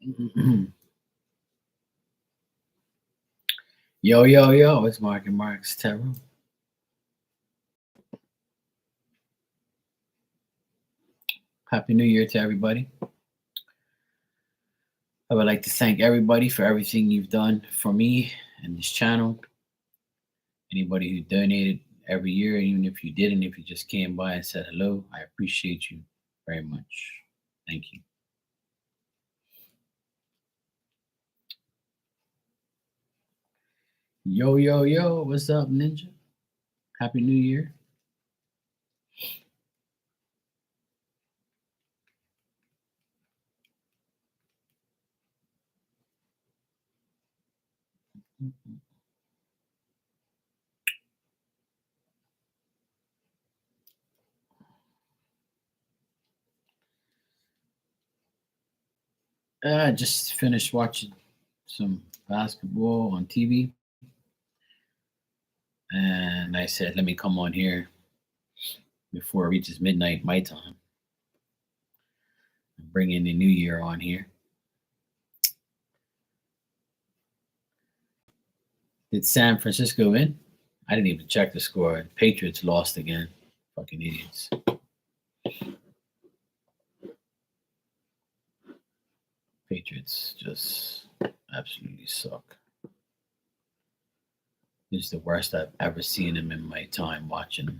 Yo, yo, yo, it's Mark and Mark's Tarot. Happy New Year to everybody. I would like to thank everybody for everything you've done for me and this channel. Anybody who donated every year, even if you didn't, if you just came by and said hello, I appreciate you very much. Thank you. Yo, yo, yo, what's up, Ninja? Happy New Year. I just finished watching some basketball on TV, and I said, let me come on here before it reaches midnight my time. Bring in the new year on here. Did San Francisco win? I didn't even check the score. Patriots lost again. Fucking idiots. Patriots just absolutely suck. This is the worst I've ever seen them in my time watching them.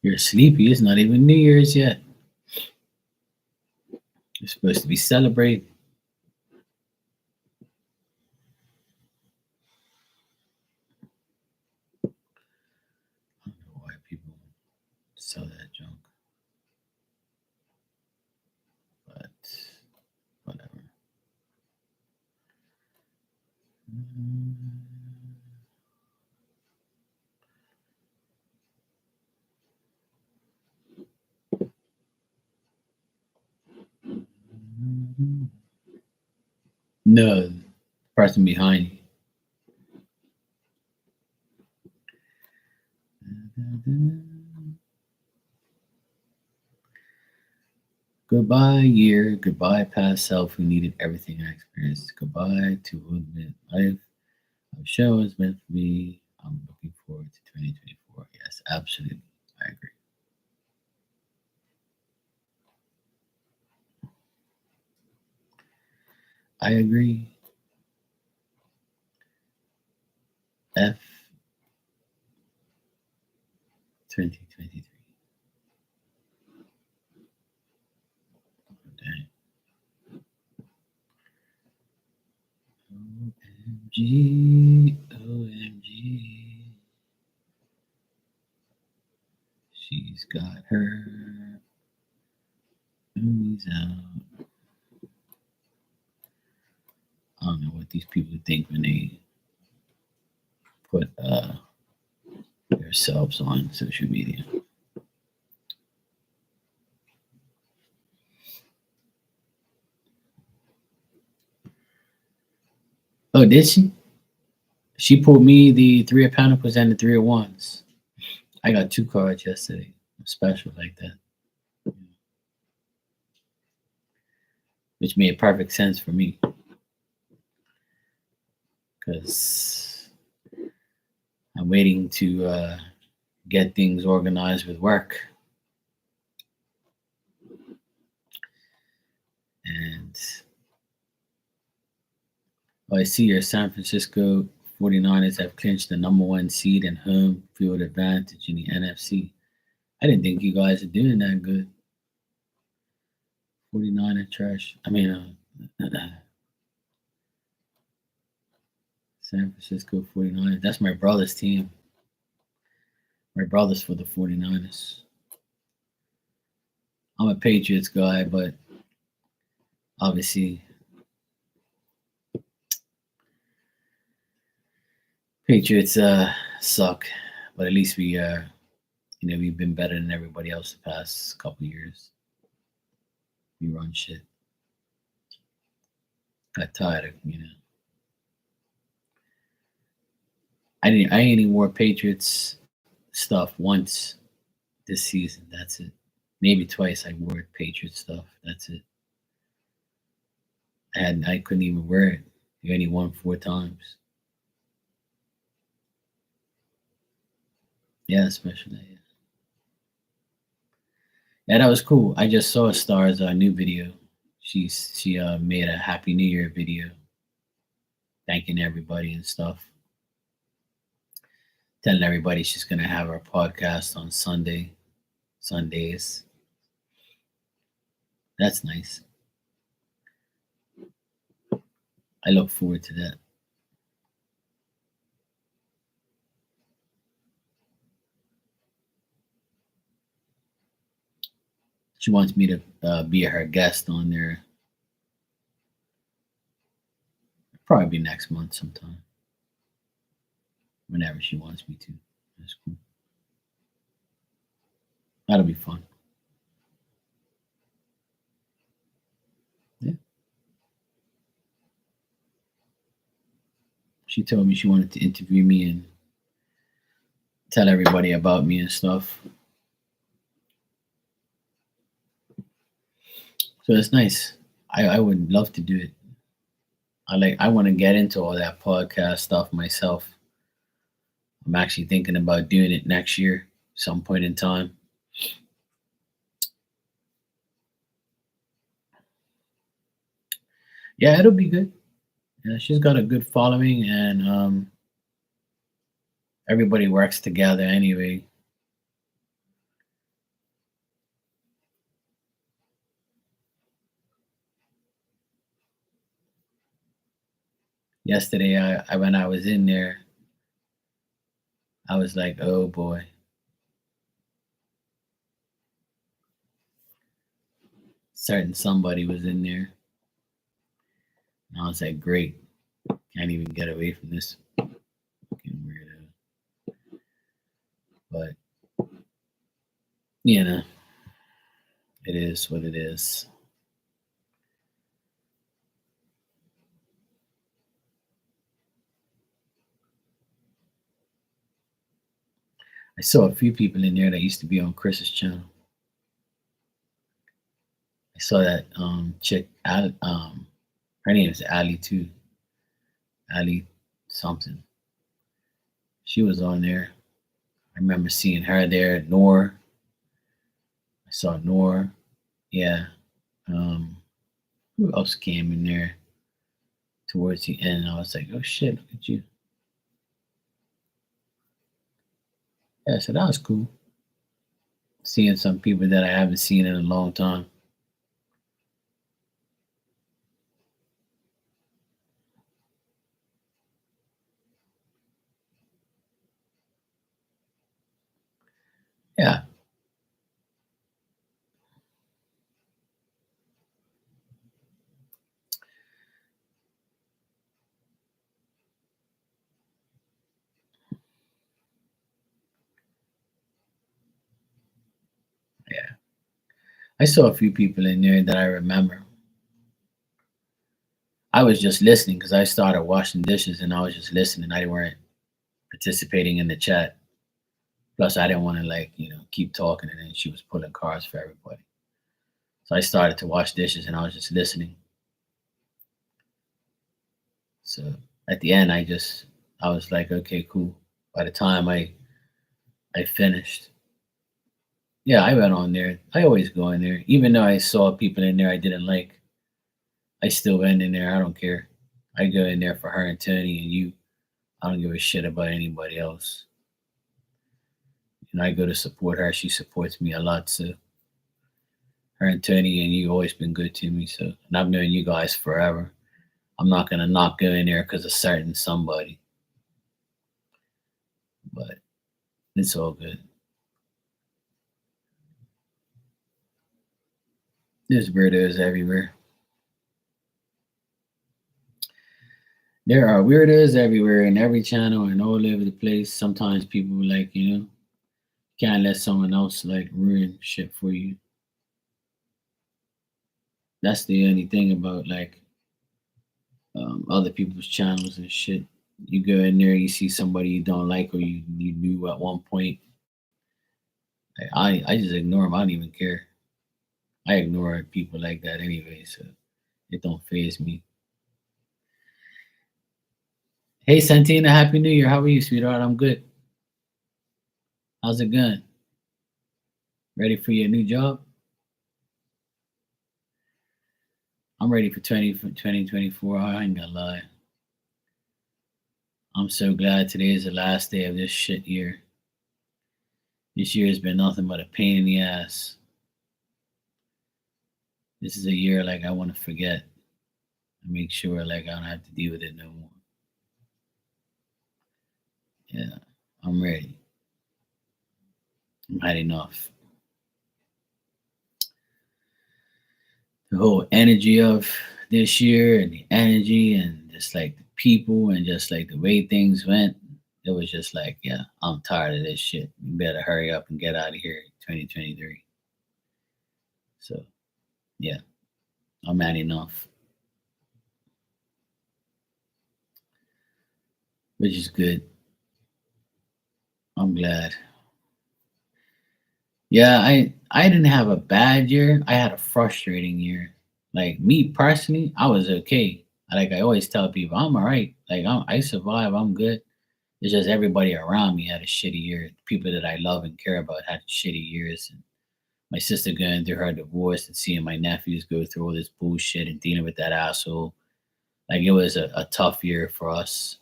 You're sleepy. It's not even New Year's yet. You're supposed to be celebrating. I don't know why people sell that junk, but whatever. No, the person behind you. Goodbye, year. Goodbye, past self who needed everything I experienced. Goodbye to admit life. Our show is meant for me. I'm looking forward to 2024. Yes, absolutely. I agree. I agree. F 2023. Dang. OMG. OMG. She's got her movies out. I don't know what these people think when they put themselves on social media. Oh, did she? She pulled me the Three of Pentacles and the Three of Wands. I got two cards yesterday. Special like that. Which made perfect sense for me. Because I'm waiting to get things organized with work. And Oh, I see your San Francisco 49ers have clinched the number one seed and home field advantage in the NFC. I didn't think you guys are doing that good. 49er trash. San Francisco 49ers. That's my brother's team. My brother's for the 49ers. I'm a Patriots guy, but obviously Patriots suck. But at least we've been better than everybody else the past couple years. We run shit. Got tired of. I only wore Patriots stuff once this season. That's it. Maybe twice I wore Patriots stuff. That's it. I couldn't even wear it. You only won 4 times. Yeah, especially. Yeah, that was cool. I just saw Star's new video. She made a Happy New Year video, thanking everybody and stuff, telling everybody she's gonna have her podcast on Sundays. That's nice. I look forward to that. She wants me to be her guest on there. Probably be next month sometime. Whenever she wants me to. That's cool. That'll be fun. Yeah. She told me she wanted to interview me and tell everybody about me and stuff. So it's nice. I would love to do it. I want to get into all that podcast stuff myself. I'm actually thinking about doing it next year, some point in time. Yeah, it'll be good. Yeah, she's got a good following, and everybody works together anyway. Yesterday, I when I was in there, I was like, oh boy. Certain somebody was in there. And I was like, great. Can't even get away from this fucking weirdo. But, it is what it is. I saw a few people in there that used to be on Chris's channel. I saw that chick, her name is Ali too. Ali something. She was on there. I remember seeing her there. Noor. I saw Noor. Yeah. Who else came in there towards the end? I was like, oh shit, look at you. Yeah, so that was cool. Seeing some people that I haven't seen in a long time. Yeah. Yeah. I saw a few people in there that I remember. I was just listening because I started washing dishes and I was just listening. I weren't participating in the chat. Plus, I didn't want to keep talking, and then she was pulling cards for everybody. So I started to wash dishes and I was just listening. So at the end, I was like, okay, cool. By the time I finished, yeah, I went on there. I always go in there, even though I saw people in there I didn't like. I still went in there. I don't care. I go in there for her and Tony and you. I don't give a shit about anybody else. I go to support her. She supports me a lot. So her and Tony and you always been good to me. So and I've known you guys forever. I'm not gonna not go in there because of certain somebody, but it's all good. There's weirdos everywhere. There are weirdos everywhere in every channel and all over the place. Sometimes people like, can't let someone else like ruin shit for you. That's the only thing about like other people's channels and shit. You go in there, you see somebody you don't like or you knew at one point. Like, I just ignore them. I don't even care. I ignore people like that anyway, so it don't phase me. Hey Santina, Happy New Year. How are you, sweetheart? I'm good. How's it going? Ready for your new job? I'm ready for 2024. I ain't gonna lie. I'm so glad today is the last day of this shit year. This year has been nothing but a pain in the ass. This is a year like I want to forget and make sure like I don't have to deal with it no more. Yeah, I'm ready. I'm had enough. The whole energy of this year and the energy and just like the people and just like the way things went, it was just like, yeah, I'm tired of this shit. You better hurry up and get out of here 2023. So, yeah, I'm had enough, which is good. I'm glad. Yeah, I didn't have a bad year. I had a frustrating year. Like me personally, I was okay. Like I always tell people, I'm all right. Like I survive. I'm good. It's just everybody around me had a shitty year. People that I love and care about had shitty years. And my sister going through her divorce and seeing my nephews go through all this bullshit and dealing with that asshole. Like it was a tough year for us,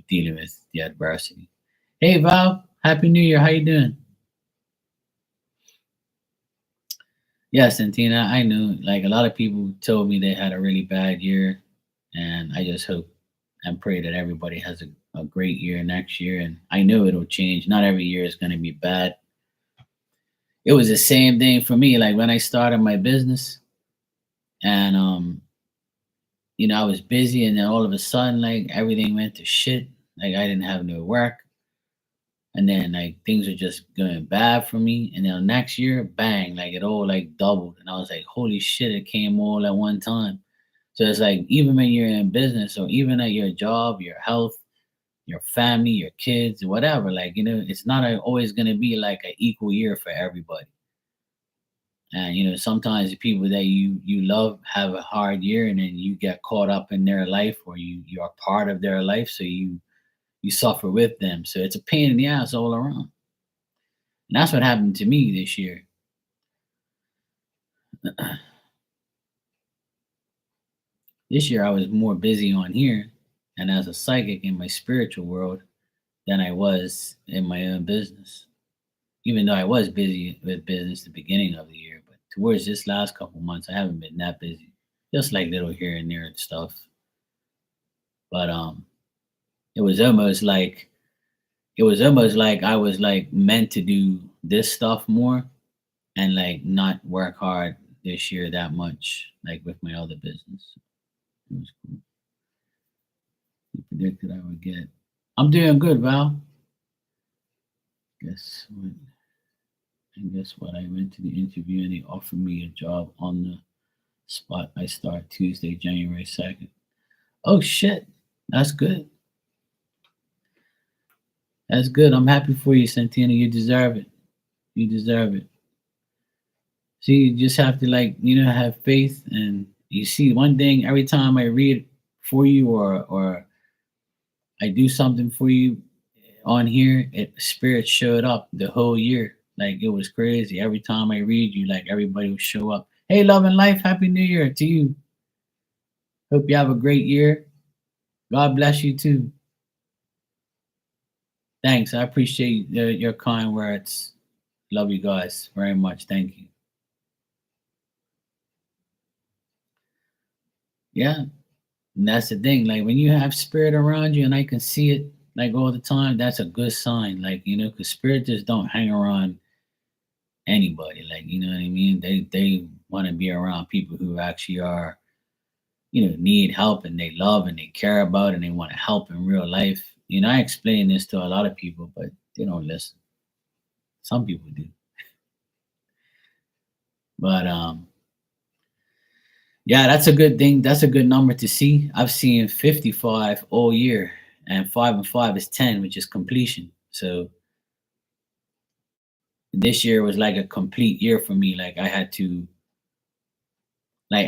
dealing with the adversity. Hey Val, Happy New Year. How you doing? Yeah, Santina, I knew like a lot of people told me they had a really bad year, and I just hope and pray that everybody has a great year next year. And I know it'll change. Not every year is going to be bad. It was the same thing for me. Like when I started my business, and I was busy, and then all of a sudden, like everything went to shit. Like I didn't have no work, and then like things were just going bad for me. And then next year, bang, like it all like doubled, and I was like, holy shit, it came all at one time. So it's like even when you're in business or even at your job, your health, your family, your kids, whatever, like it's not always gonna be like an equal year for everybody. And sometimes the people that you love have a hard year, and then you get caught up in their life, or you're part of their life, so you suffer with them. So it's a pain in the ass all around. And that's what happened to me this year. This year I was more busy on here and as a psychic in my spiritual world than I was in my own business. Even though I was busy with business the beginning of the year, but towards this last couple months I haven't been that busy. Just like little here and there and stuff. But it was almost like I was like meant to do this stuff more and like not work hard this year that much, like with my other business. It was cool. You predicted I would get. I'm doing good, Val. Guess what? And guess what? I went to the interview and they offered me a job on the spot. I start Tuesday, January 2nd. Oh shit. That's good. That's good. I'm happy for you, Santina. You deserve it. You deserve it. See, you just have to like, have faith. And you see one thing every time I read for you or I do something for you on here, spirit showed up the whole year. Like it was crazy. Every time I read you, like everybody would show up. Hey, love and life, happy new year to you. Hope you have a great year. God bless you too. Thanks. I appreciate your kind words. Love you guys very much. Thank you. Yeah. And that's the thing. Like when you have spirit around you and I can see it like all the time, that's a good sign. Like, because spirit just don't hang around anybody. Like, you know what I mean? They want to be around people who actually are, need help and they love and they care about and they want to help in real life. I explain this to a lot of people, but they don't listen. Some people do. But yeah, that's a good thing. That's a good number to see. I've seen 55 all year, and 5 and 5 is 10, which is completion. So this year was like a complete year for me. Like I had to, like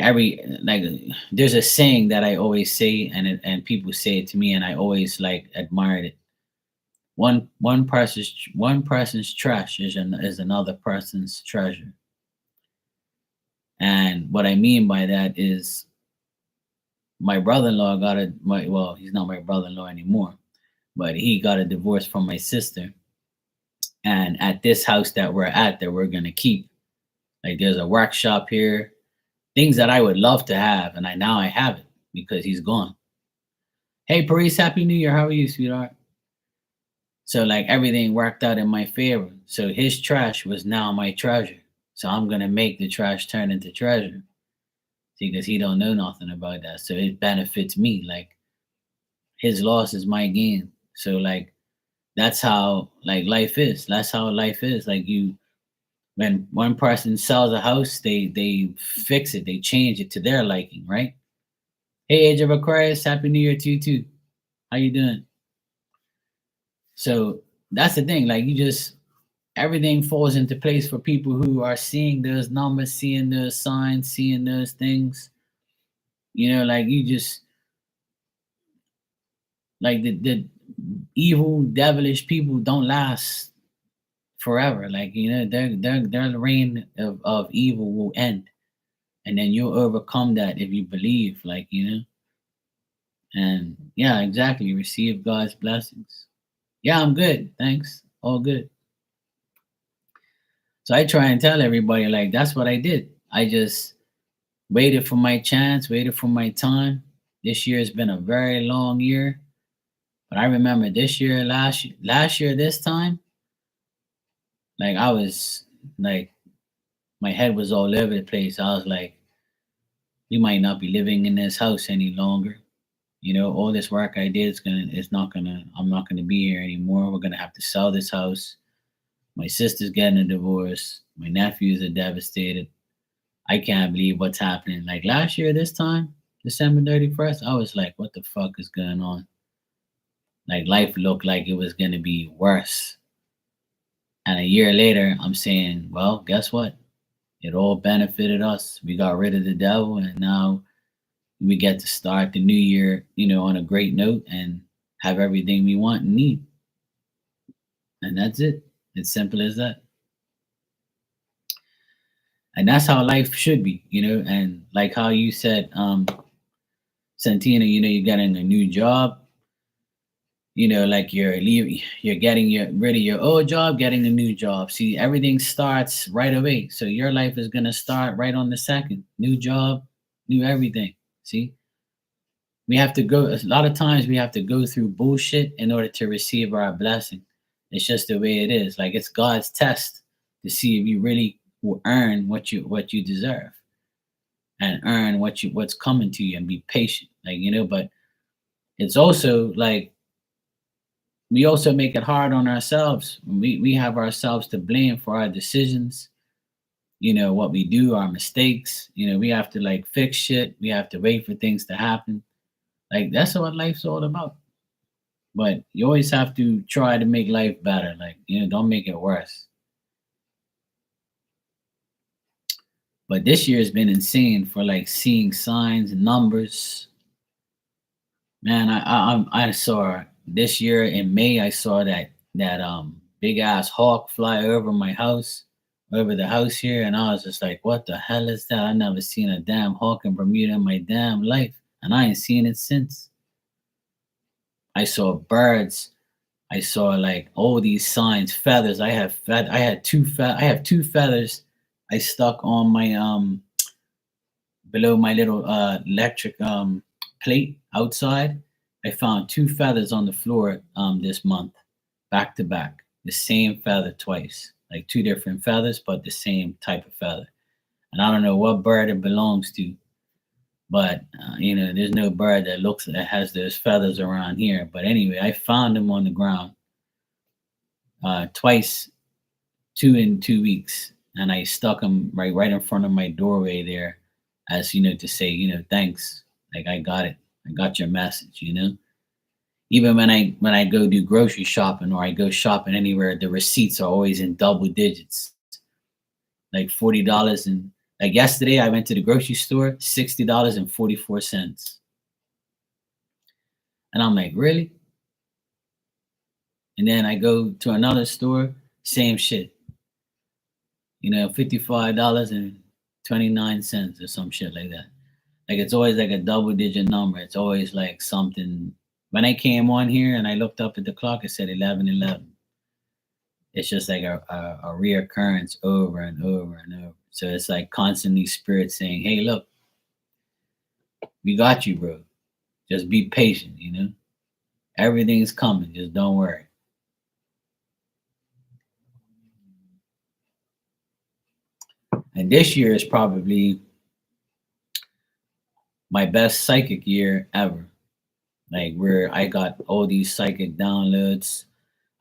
there's a saying that I always say, and people say it to me, and I always like admired it. One person's trash is another person's treasure. And what I mean by that is my brother-in-law got a my well, he's not my brother-in-law anymore, but he got a divorce from my sister. And at this house that we're at, that we're gonna keep, like there's a workshop here, things that I would love to have, and I have it because he's gone. Hey, Paris, Happy New Year. How are you, sweetheart? So like everything worked out in my favor. So his trash was now my treasure. So I'm gonna make the trash turn into treasure. See, because he don't know nothing about that. So it benefits me. Like his loss is my gain. So like that's how like life is. That's how life is. Like when one person sells a house, they fix it, they change it to their liking, right? Hey, Age of Aquarius, Happy New Year to you too. How you doing? So that's the thing. Like you just everything falls into place for people who are seeing those numbers, seeing those signs, seeing those things. Like you just like the evil, devilish people don't last forever. Like their reign of evil will end, and then you'll overcome that if you believe. And yeah, exactly. Receive God's blessings. Yeah, I'm good. Thanks. All good. So I try and tell everybody like that's what I did. I just waited for my chance, waited for my time. This year has been a very long year, but I remember this year, last year, this time, like I was like my head was all over the place. I was like, we might not be living in this house any longer. All this work I did I'm not gonna be here anymore. We're gonna have to sell this house. My sister's getting a divorce. My nephews are devastated. I can't believe what's happening. Like last year, this time, December 31st, I was like, what the fuck is going on? Like life looked like it was gonna be worse. And a year later, I'm saying, well, guess what? It all benefited us. We got rid of the devil, and now we get to start the new year, on a great note and have everything we want and need. And that's it. It's simple as that. And that's how life should be, and like how you said, Santina, you're getting a new job, like you're getting rid of your old job, getting a new job. See, everything starts right away. So your life is gonna start right on the second. New job, new everything. See? We have to go a lot of times we have to go through bullshit in order to receive our blessing. It's just the way it is. Like it's God's test to see if you really will earn what you deserve and earn what's coming to you and be patient. But it's also like we also make it hard on ourselves. We have ourselves to blame for our decisions, what we do, our mistakes. We have to like fix shit. We have to wait for things to happen. Like that's what life's all about. But you always have to try to make life better. Like, don't make it worse. But this year has been insane for like seeing signs and numbers. Man, I saw this year in May. I saw that big ass hawk fly over my house, over the house here, and I was just like, "What the hell is that? I never seen a damn hawk in Bermuda in my damn life, and I ain't seen it since." I saw birds. I saw like all these signs, feathers. I have two feathers I stuck on my below my little electric plate outside. I found two feathers on the floor this month, back to back. The same feather twice, like two different feathers, but the same type of feather. And I don't know what bird it belongs to, but there's no bird that has those feathers around here. But anyway, I found them on the ground twice, 2 in 2 weeks, and I stuck them right in front of my doorway there, as to say, thanks. Like, I got it. I got your message. Even when I go do grocery shopping or I go shopping anywhere, the receipts are always in double digits, like $40. And like yesterday, I went to the grocery store, $60.44, and I'm like, really? And then I go to another store, same shit. $55.29 or some shit like that. Like, it's always like a double digit number. It's always like something. When I came on here and I looked up at the clock, it said 11:11. It's just like a reoccurrence over and over and over. So it's like constantly spirit saying, hey, look, we got you, bro. Just be patient, Everything's coming. Just don't worry. And this year is probably my best psychic year ever. Like, where I got all these psychic downloads.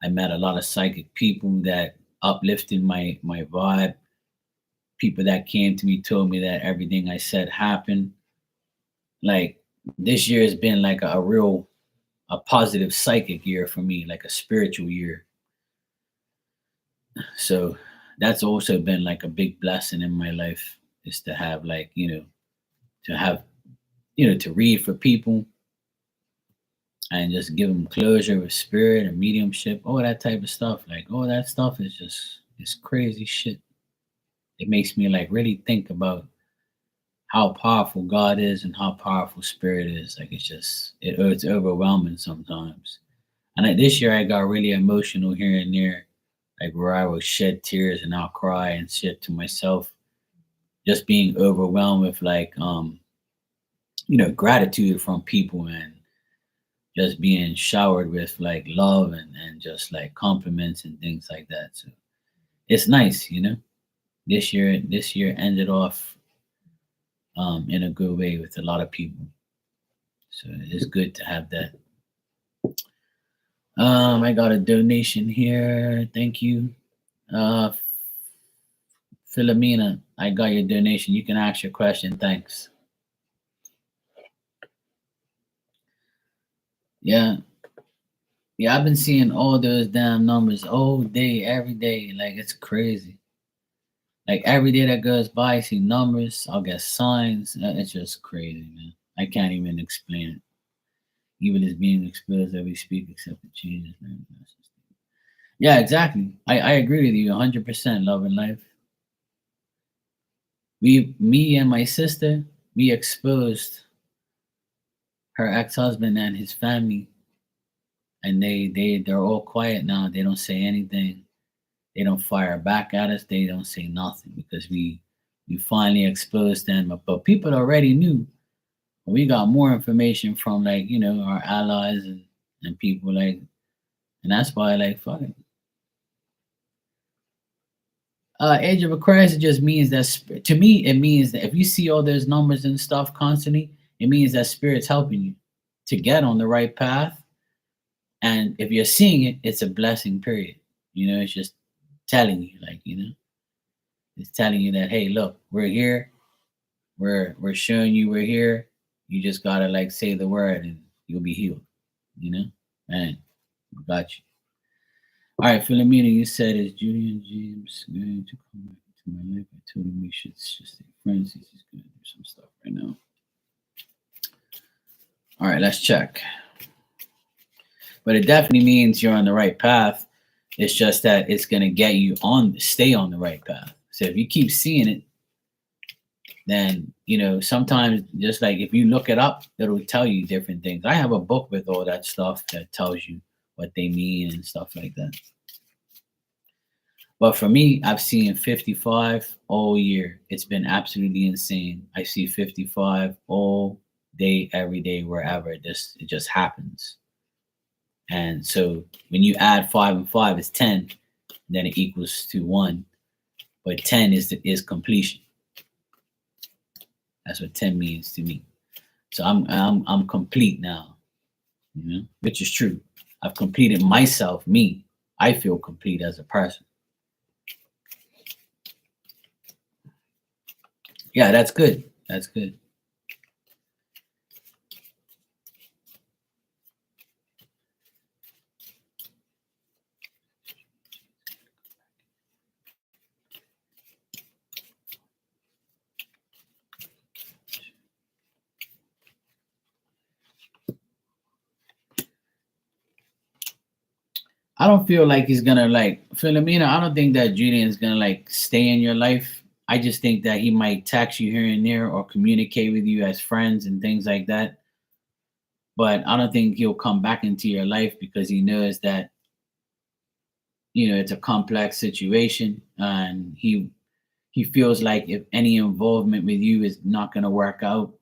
I met a lot of psychic people that uplifted my vibe. People that came to me told me that everything I said happened. Like, this year has been like a positive psychic year for me, like a spiritual year. So that's also been like a big blessing in my life, is to have like, to have, to read for people and just give them closure with spirit and mediumship, all that type of stuff. Like, all that stuff is just, it's crazy shit. It makes me like really think about how powerful God is and how powerful spirit is. Like, it's overwhelming sometimes. And this year I got really emotional here and there, like where I would shed tears and I'll cry and shit to myself, just being overwhelmed with like gratitude from people, and just being showered with like love and just like compliments and things like that. So it's nice. This year ended off in a good way with a lot of people. So it's good to have that. I got a donation here. Thank you. Uh Philomena, I got your donation. You can ask your question. Thanks. Yeah. Yeah, I've been seeing all those damn numbers all day, every day. Like, it's crazy. Like, every day that goes by, I see numbers, I'll get signs. It's just crazy, man. I can't even explain it. Evil is being exposed as we speak, except the changes, man. Yeah, exactly. I agree with you 100%. Love and life. Me and my sister, we exposed her ex-husband and his family, and they're all quiet now. They don't say anything. They don't fire back at us. They don't say nothing, because we finally exposed them. But people already knew. We got more information from like our allies and people like, and that's why like fuck it. Age of Aquarius, it just means that to me it means that if you see all those numbers and stuff constantly, it means that spirit's helping you to get on the right path. And if you're seeing it, it's a blessing. Period. It's just telling you, like it's telling you that, hey, look, we're here. We're showing you we're here. You just gotta like say the word and you'll be healed. Man, we got you. All right, Philomena, you said, is Julian James going to come back to my life? I told him we should just stay friends. He's just going to do some stuff right now. All right, let's check. But it definitely means you're on the right path. It's just that it's going to get you stay on the right path. So if you keep seeing it, then sometimes just like if you look it up, it'll tell you different things. I have a book with all that stuff that tells you what they mean and stuff like that. But for me, I've seen 55 all year. It's been absolutely insane. I see 55 all day, every day, wherever. It just happens. And so when you add 5 and 5 is 10, then it equals to 1. But 10 is completion. That's what 10 means to me. So I'm complete now, which is true. I've completed myself, me. I feel complete as a person. Yeah, that's good. That's good. I don't feel like he's gonna like Philomena. I don't think that Julian's gonna like stay in your life. I just think that he might text you here and there or communicate with you as friends and things like that. But I don't think he'll come back into your life because he knows that it's a complex situation, and he feels like if any involvement with you is not going to work out.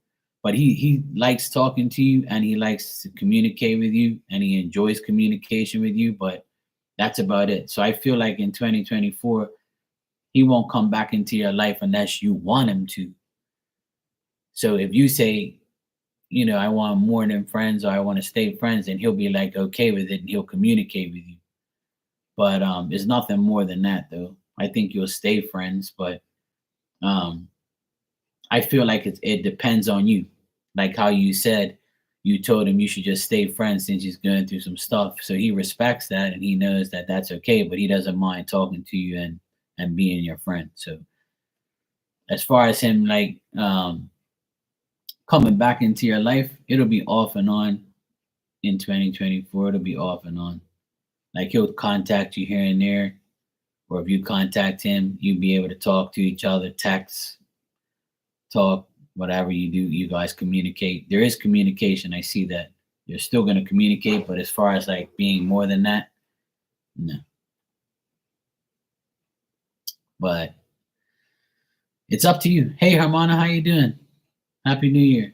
But he likes talking to you, and he likes to communicate with you, and he enjoys communication with you, but that's about it. So I feel like in 2024 he won't come back into your life unless you want him to. So if you say, I want more than friends, or I want to stay friends, and he'll be like okay with it, and he'll communicate with you. But it's nothing more than that, though. I think you'll stay friends, but um I feel like it depends on you. Like how you said, you told him you should just stay friends since he's going through some stuff. So he respects that, and he knows that that's okay, but he doesn't mind talking to you and being your friend. So as far as him like coming back into your life, it'll be off and on in 2024. It'll be off and on. Like he'll contact you here and there, or if you contact him, you'll be able to talk to each other, text, talk, whatever you do, you guys communicate. There is communication. I see that. You're still going to communicate, but as far as like being more than that, no. But it's up to you. Hey, Harmona, how you doing? Happy New Year.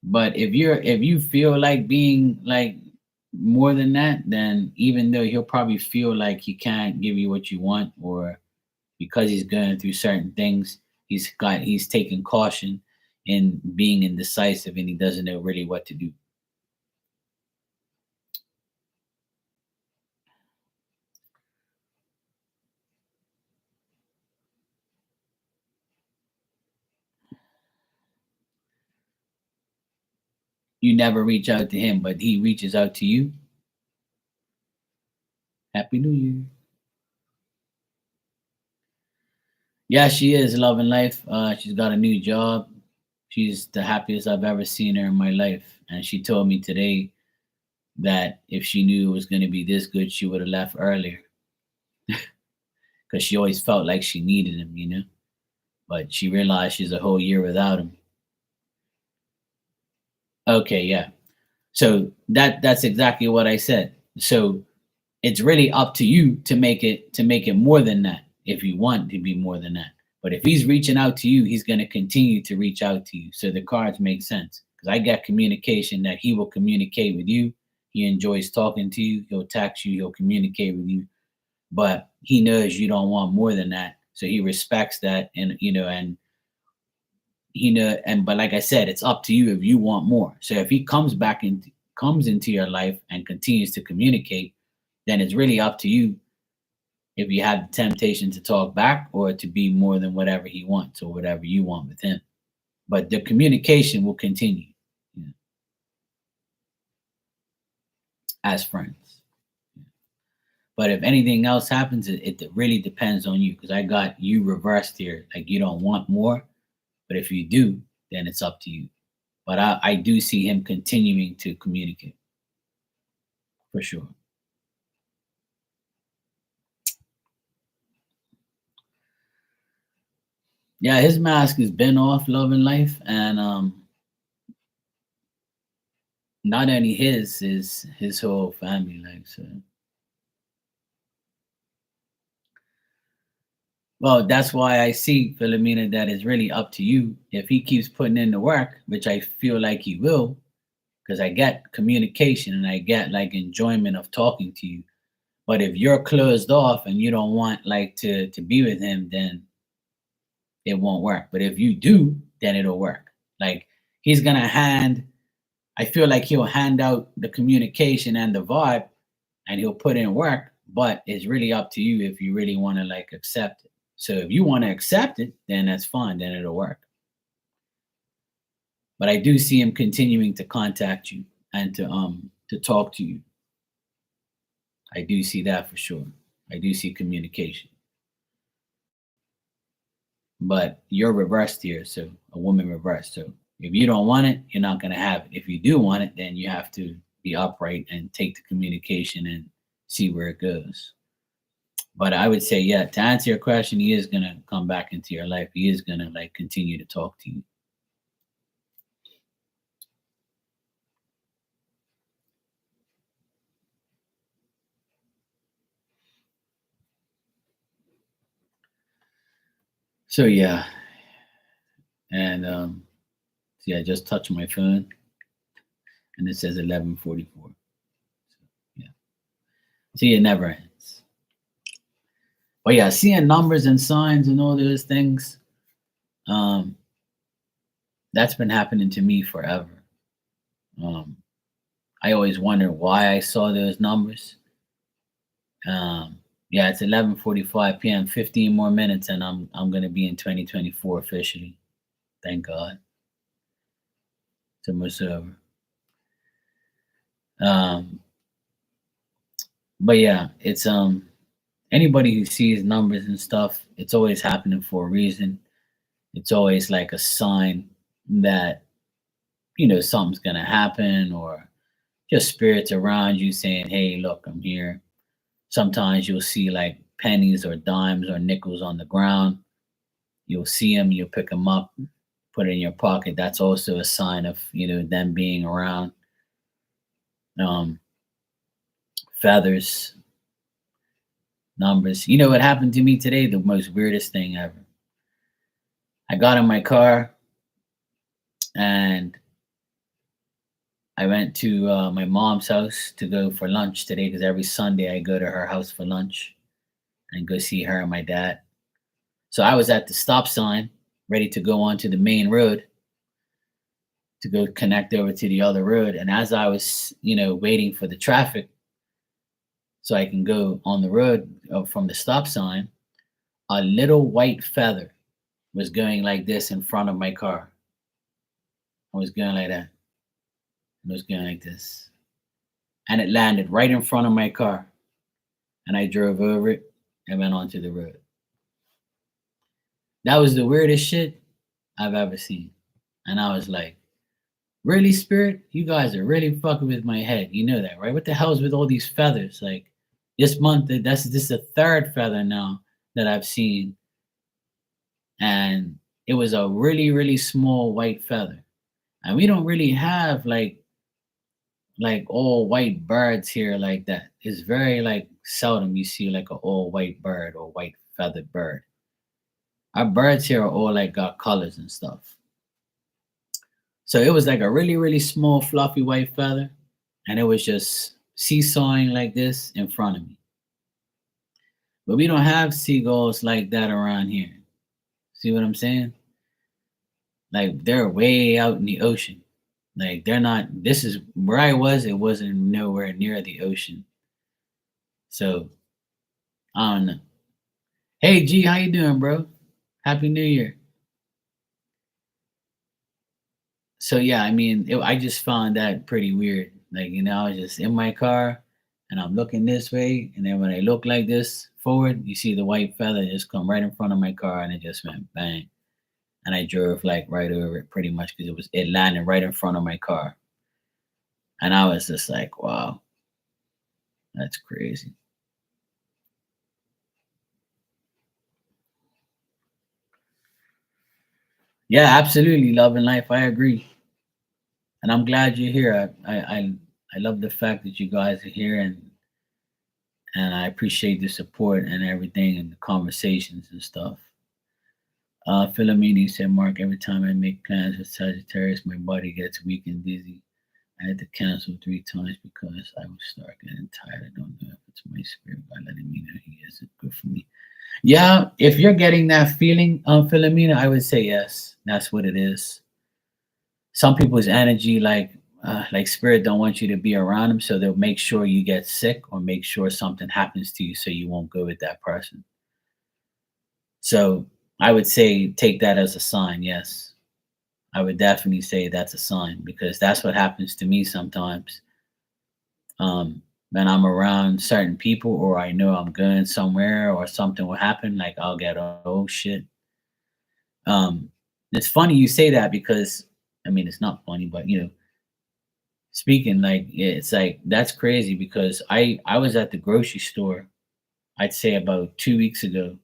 But if you feel like being like more than that, then even though he'll probably feel like he can't give you what you want, or because he's going through certain things, he's taking caution in being indecisive, and he doesn't know really what to do. You never reach out to him, but he reaches out to you. Happy New Year. Yeah, she is loving life. She's got a new job. She's the happiest I've ever seen her in my life. And she told me today that if she knew it was going to be this good, she would have left earlier, because she always felt like she needed him. But she realized she's a whole year without him. Okay, yeah. So that's exactly what I said. So it's really up to you to make it more than that if you want to be more than that. But if he's reaching out to you, he's going to continue to reach out to you. So the cards make sense, because I got communication that he will communicate with you. He enjoys talking to you. He'll text you. He'll communicate with you. But he knows you don't want more than that, so he respects that, and but like I said, it's up to you if you want more. So if he comes into your life and continues to communicate, then it's really up to you if you have the temptation to talk back, or to be more than whatever he wants or whatever you want with him. But the communication will continue, you know, as friends. But if anything else happens, it really depends on you, because I got you reversed here. Like you don't want more, but if you do, then it's up to you. But I do see him continuing to communicate for sure. Yeah, his mask has been off, Love and Life, and not only his, is his whole family. Like, so, well, that's why I see, Philomena, that it's really up to you. If he keeps putting in the work, which I feel like he will, because I get communication and I get like enjoyment of talking to you. But if you're closed off and you don't want like to be with him, then it won't work. But if you do, then it'll work. Like, he's gonna hand. I feel like he'll hand out the communication and the vibe, and he'll put in work. But it's really up to you if you really want to like accept it. So if you want to accept it, then that's fine. Then it'll work. But I do see him continuing to contact you and to talk to you. I do see that for sure. I do see communication. But you're reversed here, so a woman reversed. So if you don't want it, you're not gonna have it. If you do want it, then you have to be upright and take the communication and see where it goes. But I would say, yeah, to answer your question, he is gonna come back into your life. He is gonna like continue to talk to you. So yeah, and see, I just touched my phone and it says 11:44. So yeah, see, it never ends. But yeah, seeing numbers and signs and all those things, um, that's been happening to me forever. Um, I always wonder why I saw those numbers. Yeah, it's 11:45 p.m. 15 more minutes, and I'm gonna be in 2024 officially. Thank God. To Musova. Um, but yeah, it's anybody who sees numbers and stuff, it's always happening for a reason. It's always like a sign that something's gonna happen, or just spirits around you saying, "Hey, look, I'm here." Sometimes you'll see like pennies or dimes or nickels on the ground. You'll see them, you'll pick them up, put it in your pocket. That's also a sign of them being around. Um, Feathers, numbers. You know what happened to me today? The most weirdest thing ever. I got in my car and I went to my mom's house to go for lunch today, because every Sunday I go to her house for lunch and go see her and my dad. So I was at the stop sign, ready to go onto the main road to go connect over to the other road. And as I was, waiting for the traffic so I can go on the road from the stop sign, a little white feather was going like this in front of my car. I was going like that. It was going like this. And it landed right in front of my car. And I drove over it and went onto the road. That was the weirdest shit I've ever seen. And I was like, really, Spirit? You guys are really fucking with my head. You know that, right? What the hell's with all these feathers? Like, this month, this is the third feather now that I've seen. And it was a really, really small white feather. And we don't really have like all white birds here like that. It's very like seldom you see like an all white bird or white feathered bird. Our birds here are all like got colors and stuff. So it was like a really, really small, fluffy white feather, and it was just seesawing like this in front of me. But we don't have seagulls like that around here. See what I'm saying? Like, they're way out in the ocean. Like, they're not. This is where I was. It wasn't nowhere near the ocean. So I don't know. Hey G, how you doing, bro? Happy New Year. So yeah, I mean, I just found that pretty weird. Like, I was just in my car and I'm looking this way, and then when I look like this forward, you see the white feather just come right in front of my car, and it just went bang. And I drove like right over it pretty much, because it landed right in front of my car. And I was just like, wow, that's crazy. Yeah, absolutely. Love and life. I agree. And I'm glad you're here. I love the fact that you guys are here, and I appreciate the support and everything and the conversations and stuff. Philomene said, Mark, every time I make plans with Sagittarius, my body gets weak and dizzy. I had to cancel 3 times because I would start getting tired. I don't know if it's my spirit by letting me know he isn't good for me. Yeah, if you're getting that feeling, Philomena, I would say yes. That's what it is. Some people's energy, like spirit, don't want you to be around them, so they'll make sure you get sick or make sure something happens to you, so you won't go with that person. So I would say take that as a sign. Yes, I would definitely say that's a sign because that's what happens to me sometimes. When I'm around certain people or I know I'm going somewhere or something will happen, like I'll get, oh shit. Um, it's funny you say that because I mean it's not funny, but speaking like it's like that's crazy because I was at the grocery store, I'd say about 2 weeks ago,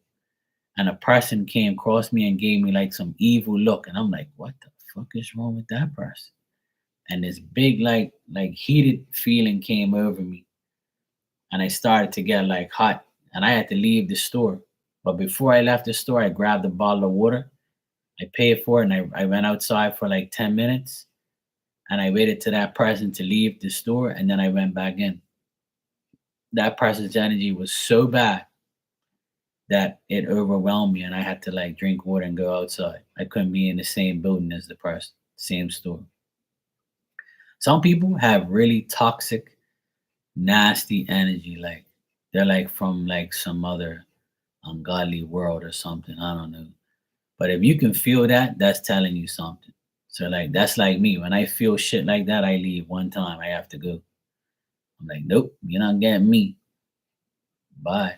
and a person came across me and gave me like some evil look, and I'm like, what the fuck is wrong with that person? And this big like heated feeling came over me, and I started to get like hot, and I had to leave the store. But before I left the store, I grabbed a bottle of water. I paid for it, and I went outside for like 10 minutes, and I waited to that person to leave the store, and then I went back in. That person's energy was so bad that it overwhelmed me, and I had to like drink water and go outside. I couldn't be in the same building as the person, same store. Some people have really toxic, nasty energy, like they're like from like some other ungodly world or something. I don't know. But if you can feel that, that's telling you something. So like that's like me. When I feel shit like that, I leave one time. I have to go. I'm like, nope, you're not getting me. Bye.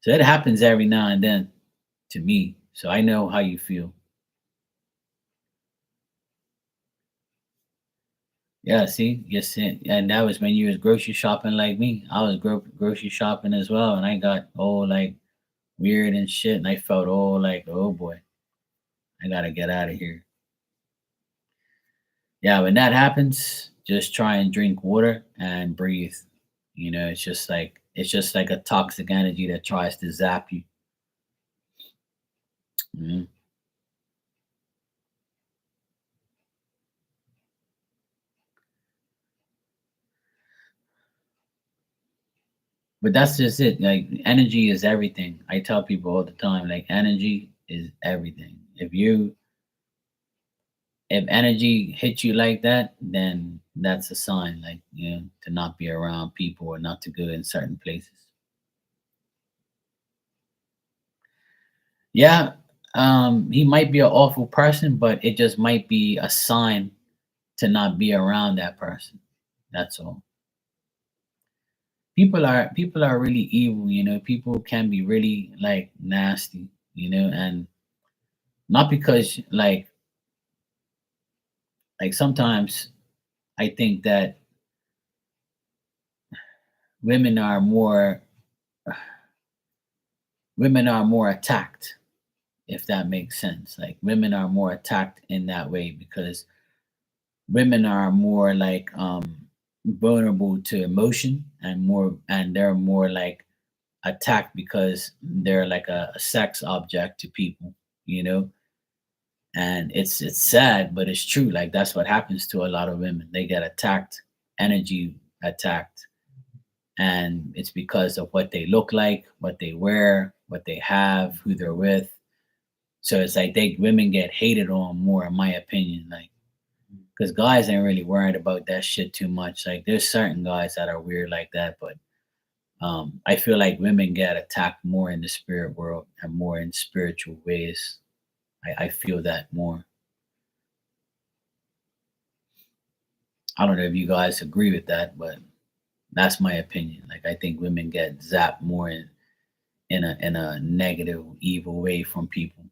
So it happens every now and then to me. So I know how you feel. Yeah, see, yes, and that was when you was grocery shopping like me. I was grocery shopping as well, and I got all like weird and shit, and I felt all like, oh boy, I gotta get out of here. Yeah, when that happens, just try and drink water and breathe. It's just like a toxic energy that tries to zap you. Mhm. But that's just it. Like energy is everything. I tell people all the time, like energy is everything. If energy hits you like that, then that's a sign, like to not be around people or not to go in certain places. Yeah, he might be an awful person, but it just might be a sign to not be around that person. That's all. People are really evil. People can be really like nasty. And not because like sometimes I think that women are more women are more attacked, if that makes sense. Like women are more attacked in that way because women are more like vulnerable to emotion and they're more like attacked because they're like a sex object to people, you know. And it's sad, but it's true. Like that's what happens to a lot of women. They get attacked, energy attacked, and it's because of what they look like, what they wear, what they have, who they're with. So it's like they women get hated on more, in my opinion. Like because guys ain't really worried about that shit too much. Like there's certain guys that are weird like that, but I feel like women get attacked more in the spirit world and more in spiritual ways. I feel that more. I don't know if you guys agree with that, but that's my opinion. Like I think women get zapped more in a negative, evil way from people.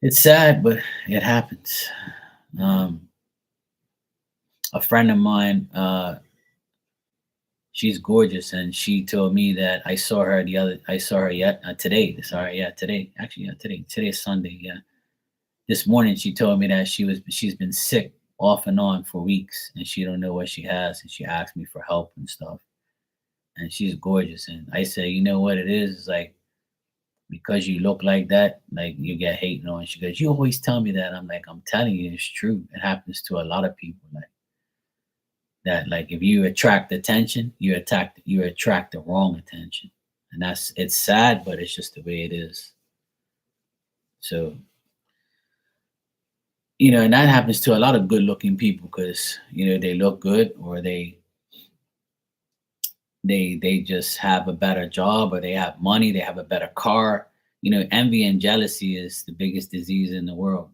It's sad, but it happens. Um, a friend of mine, She's gorgeous, and she told me that I saw her yet today. Sorry, yeah, today. Actually, yeah, today. Today's Sunday. Yeah, this morning she told me that she's been sick off and on for weeks, and she don't know what she has, and she asked me for help and stuff. And she's gorgeous, and I said, you know what it is? It's like because you look like that, like you get hating on. She goes, you always tell me that. I'm like, I'm telling you, it's true. It happens to a lot of people. Like that, like if you attract attention, you attract the wrong attention. And it's sad, but it's just the way it is. So, and that happens to a lot of good looking people because, they look good or they just have a better job or they have money, they have a better car. Envy and jealousy is the biggest disease in the world.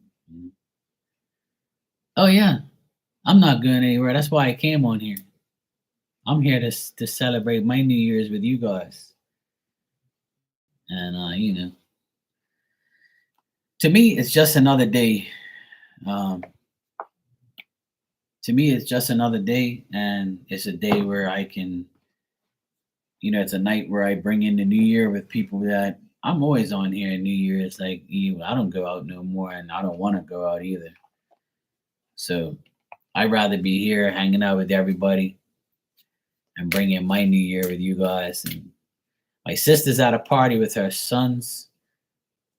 Oh yeah, I'm not going anywhere. That's why I came on here. I'm here to celebrate my New Year's with you guys. And to me, it's just another day. Um, to me, it's just another day, and it's a day where I can, it's a night where I bring in the New Year with people that I'm always on here in New Year. It's like I don't go out no more, and I don't want to go out either. So I'd rather be here hanging out with everybody and bringing my New Year with you guys. And my sister's at a party with her sons.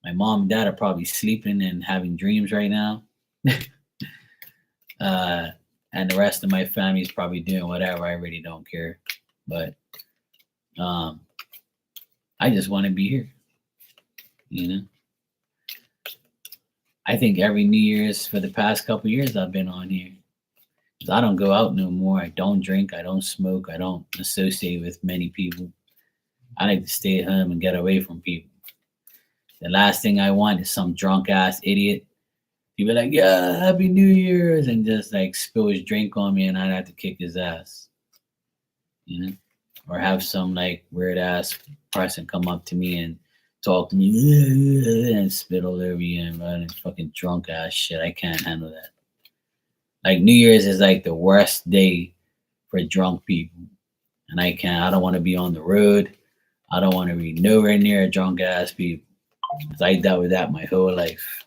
My mom and dad are probably sleeping and having dreams right now. And the rest of my family is probably doing whatever. I really don't care. But I just want to be here. I think every New Year's for the past couple years I've been on here. Because I don't go out no more. I don't drink. I don't smoke. I don't associate with many people. I like to stay at home and get away from people. The last thing I want is some drunk ass idiot. He'd be like, yeah, Happy New Year's, and just like spill his drink on me, and I'd have to kick his ass. Or have some like weird ass person come up to me and talk to me and spit all over you and run and fucking drunk ass shit. I can't handle that. Like New Year's is like the worst day for drunk people. And I don't want to be on the road. I don't want to be nowhere near drunk ass people. 'Cause I dealt with that my whole life.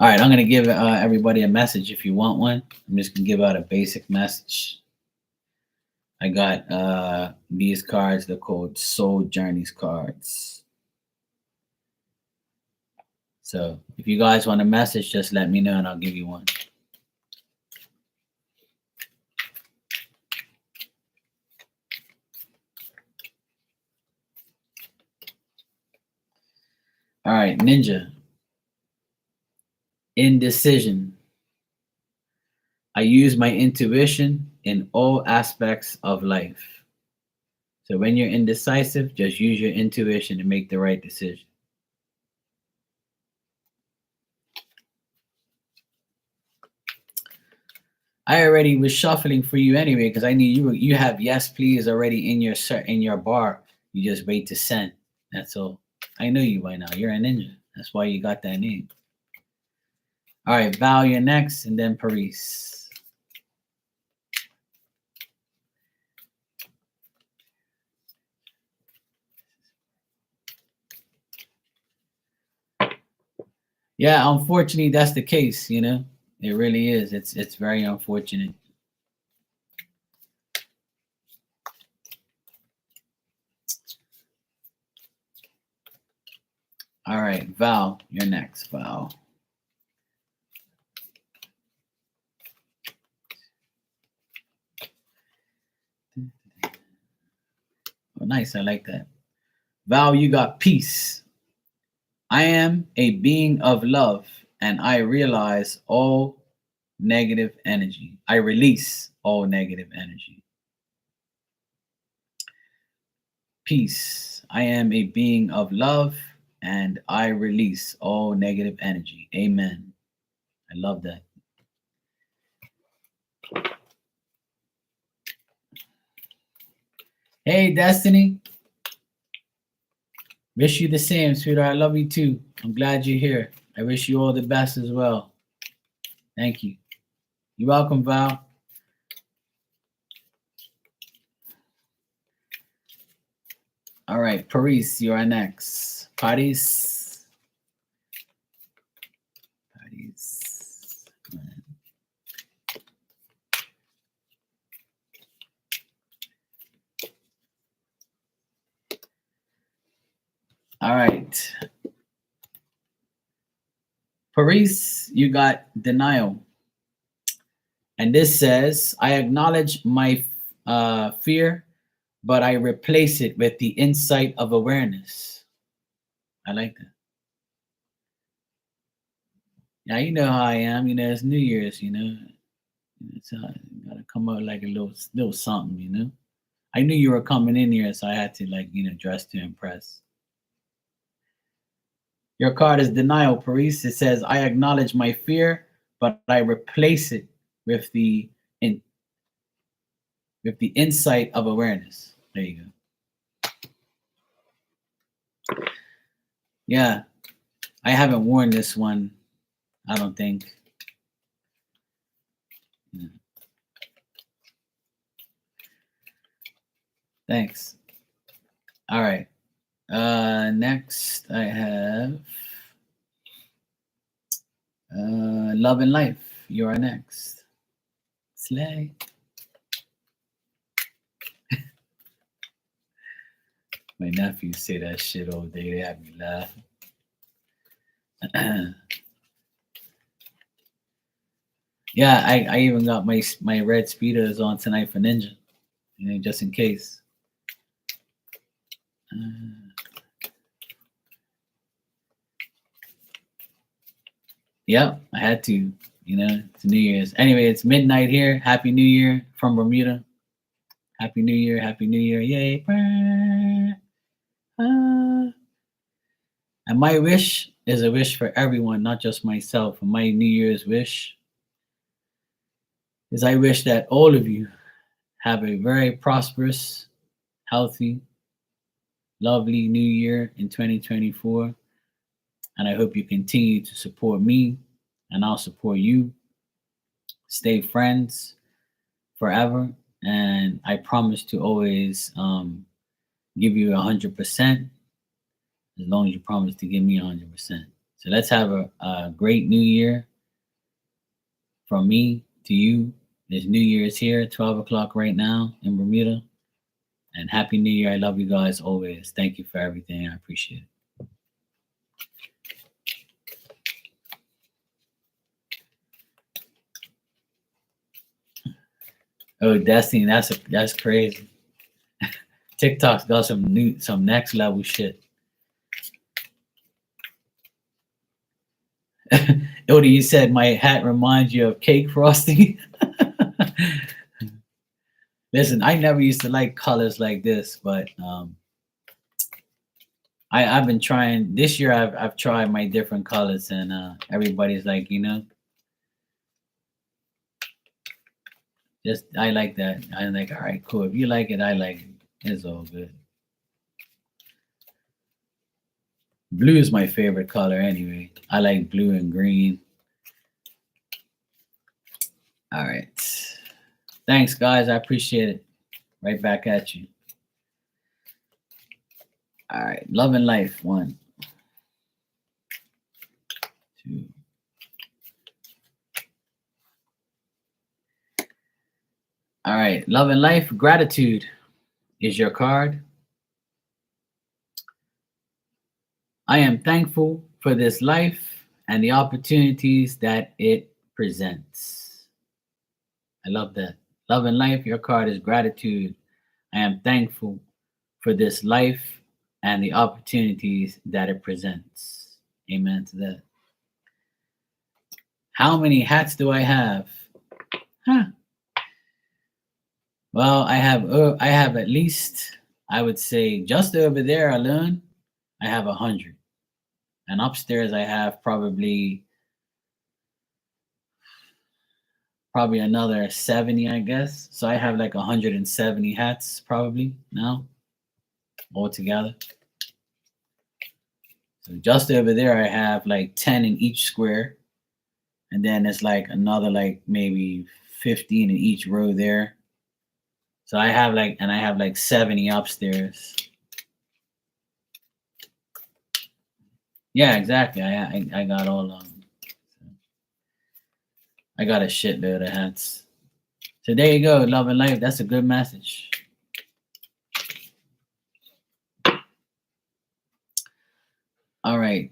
All right, I'm going to give everybody a message if you want one. I'm just going to give out a basic message. I got these cards. They're called Soul Journeys cards. So if you guys want a message, just let me know and I'll give you one. All right, Ninja. Indecision. I use my intuition in all aspects of life. So when you're indecisive, just use your intuition to make the right decision. I already was shuffling for you anyway because I knew you have yes please already in your bar. You just wait to send. That's all. I know you by now. You're a ninja. That's why you got that name. All right, Val, you're next, and then Paris. Yeah, unfortunately, that's the case. It really is. It's very unfortunate. All right, Val, you're next, Val. Oh, nice. I like that. Val, you got peace. I am a being of love and I realize all negative energy. I release all negative energy. Peace. I am a being of love and I release all negative energy. Amen. I love that. Hey, Destiny. Wish you the same, sweetheart. I love you too. I'm glad you're here. I wish you all the best as well. Thank you. You're welcome, Val. All right, Paris, you are next. Paris. Paris. All right. Paris, you got denial. And this says, I acknowledge my fear, but I replace it with the insight of awareness. I like that. Yeah, you know how I am. You know, it's New Year's, you know. It's gotta come out like a little something, you know. I knew you were coming in here, so I had to like, you know, dress to impress. Your card is denial, Paris. It says, I acknowledge my fear, but I replace it with in with the insight of awareness. There you go. Yeah, I haven't worn this one, I don't think. Yeah. Thanks. All right. Next I have Love and Life. You are next. Slay. My nephews say that shit all day. They have me laugh. Yeah, I even got my red speedos on tonight for Ninja, you know, just in case. Yep, I had to. You know, it's New Year's. Anyway, it's midnight here. Happy New Year from Bermuda. Happy New Year. Happy New Year. Yay. And my wish is a wish for everyone, not just myself. And my New Year's wish is I wish that all of you have a very prosperous, healthy, lovely new year in 2024. And I hope you continue to support me and I'll support you. Stay friends forever. And I promise to always give you 100% as long as you promise to give me 100%. So let's have a great new year from me to you. This New Year is here, 12 o'clock right now in Bermuda. And Happy New Year. I love you guys always. Thank you for everything. I appreciate it. Oh, Destiny, that's crazy. TikTok's got some next level shit. Odie, you said my hat reminds you of cake frosting. Listen, I never used to like colors like this, but I've been trying this year. I've tried my different colors, and everybody's like, you know, just I like that. I'm like, all right, cool. If you like it, I like it. It's all good. Blue is my favorite color anyway. I like blue and green. All right. Thanks, guys. I appreciate it. Right back at you. All right. Love and Life. 1, 2. All right. Love and Life. Gratitude is your card. I am thankful for this life and the opportunities that it presents. I love that. Love and Life, your card is gratitude. I am thankful for this life and the opportunities that it presents. Amen to that. How many hats do I have? Huh. Well, I have at least, I would say, just over there alone, I have 100. And upstairs I have probably another 70, I guess. So I have like 170 hats probably now altogether. So just over there, I have like 10 in each square. And then it's like another like maybe 15 in each row there. So I have like, and I have like 70 upstairs. Yeah, exactly. I got all of them. I got a shitload of hats. So there you go, love and life. That's a good message. All right.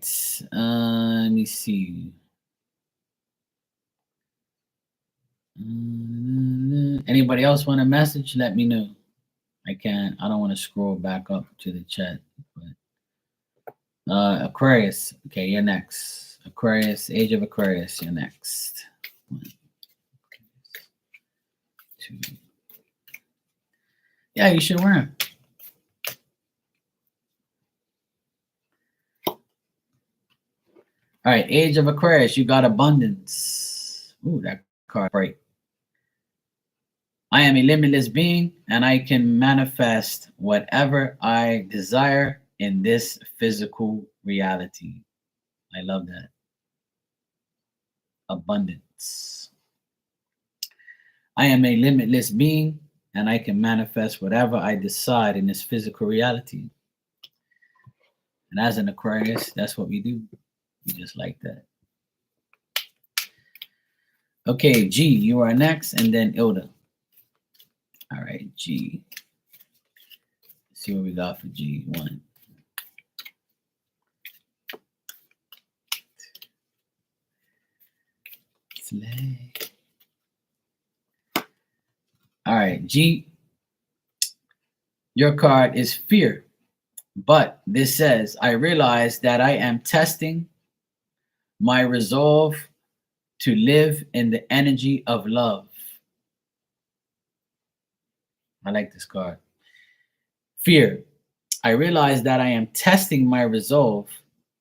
Let me see. Anybody else want a message? Let me know. I can't. I don't want to scroll back up to the chat. But Aquarius. Okay, you're next. Aquarius, Age of Aquarius. You're next. 1, 2. Yeah, you should wear them. All right, Age of Aquarius. You got abundance. Ooh, that card bright. I am a limitless being, and I can manifest whatever I desire in this physical reality. I love that. Abundance. I am a limitless being, and I can manifest whatever I decide in this physical reality. And as an Aquarius, that's what we do. We just like that. Okay, G, you are next, and then Ilda. All right, G. Let's see what we got for G1. Slay. All right, G. Your card is fear. But this says, I realize that I am testing my resolve to live in the energy of love. I like this card. Fear. I realize that I am testing my resolve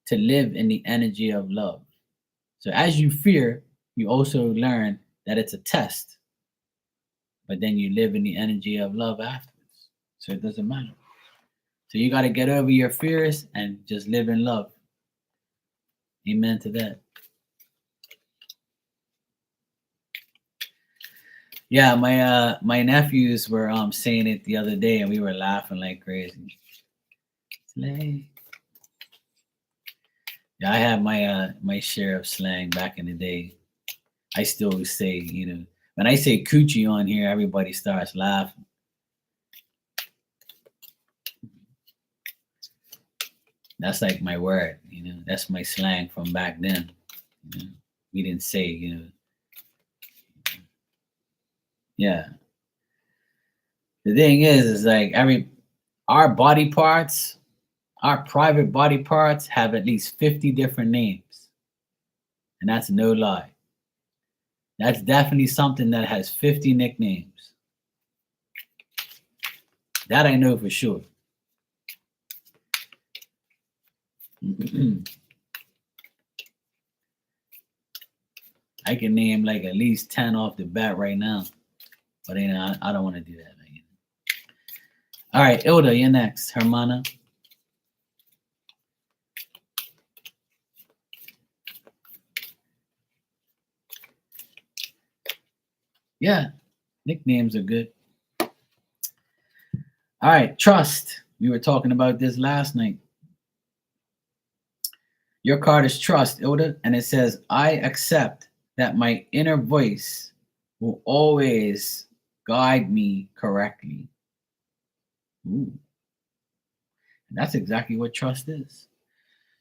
to live in the energy of love. So as you fear, you also learn that it's a test, but then you live in the energy of love afterwards. So it doesn't matter. So you got to get over your fears and just live in love. Amen to that. Yeah, my nephews were saying it the other day, and we were laughing like crazy. Slay. Yeah, I had my share of slang back in the day. I still say, when I say coochie on here, everybody starts laughing. That's like my word, That's my slang from back then. We didn't say, Yeah. The thing is like our body parts, our private body parts have at least 50 different names. And that's no lie. That's definitely something that has 50 nicknames. That I know for sure. I can name like at least 10 off the bat right now. But I don't want to do that. All right, Ilda, you're next. Hermana. Yeah, nicknames are good. All right, trust. We were talking about this last night. Your card is trust, Ilda, and it says, I accept that my inner voice will always guide me correctly. Ooh. And that's exactly what trust is.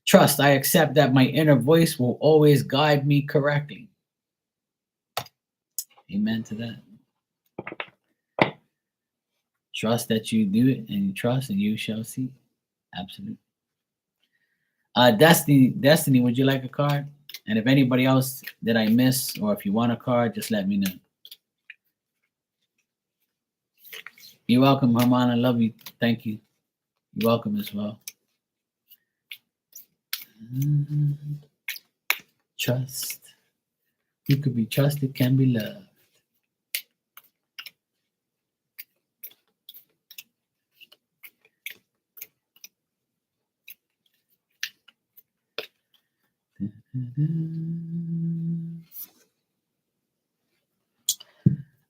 Trust, I accept that my inner voice will always guide me correctly. Amen to that. Trust that you do it, and you trust, and you shall see. Absolutely. Destiny, would you like a card? And if anybody else that I miss, or if you want a card, just let me know. You're welcome, Herman. I love you. Thank you. You're welcome as well. Trust. You could be trusted, can be loved.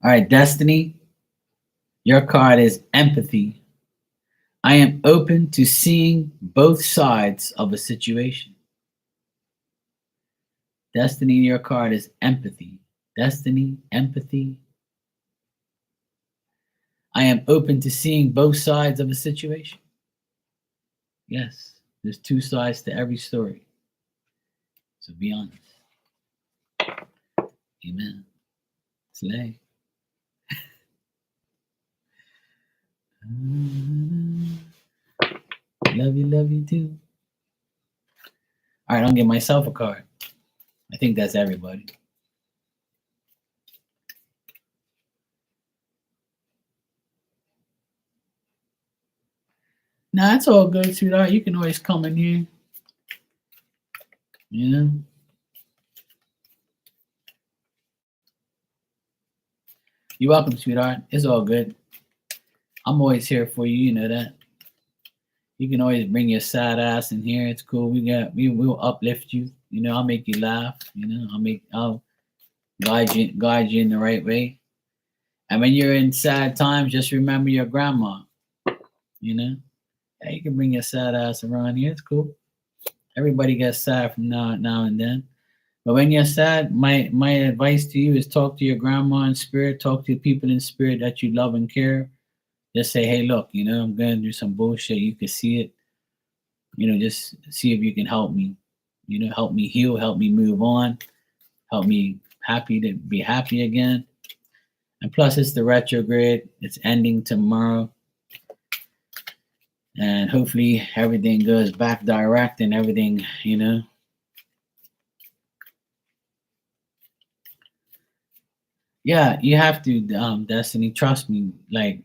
All right, Destiny, your card is empathy. I am open to seeing both sides of a situation. Destiny, your card is empathy. Destiny, empathy. I am open to seeing both sides of a situation. Yes, there's two sides to every story. So be honest. Amen. Slay. Love you too. All right, I'll give myself a card. I think that's everybody. Nah, it's all good, sweetheart. You can always come in here. You know? You're welcome, sweetheart. It's all good. I'm always here for you. You know that. You can always bring your sad ass in here. It's cool. We'll uplift you. You know, I'll make you laugh. You know, I'll guide you in the right way. And when you're in sad times, just remember your grandma. You know, yeah, you can bring your sad ass around here. It's cool. Everybody gets sad from now and then. But when you're sad, my advice to you is talk to your grandma in spirit. Talk to people in spirit that you love and care. Just say, hey, look, you know, I'm going through some bullshit. You can see it. You know, just see if you can help me. You know, help me heal, help me move on, help me be happy again. And plus, it's the retrograde. It's ending tomorrow. And hopefully everything goes back direct and everything, you know. Yeah, you have to, Destiny, trust me. Like,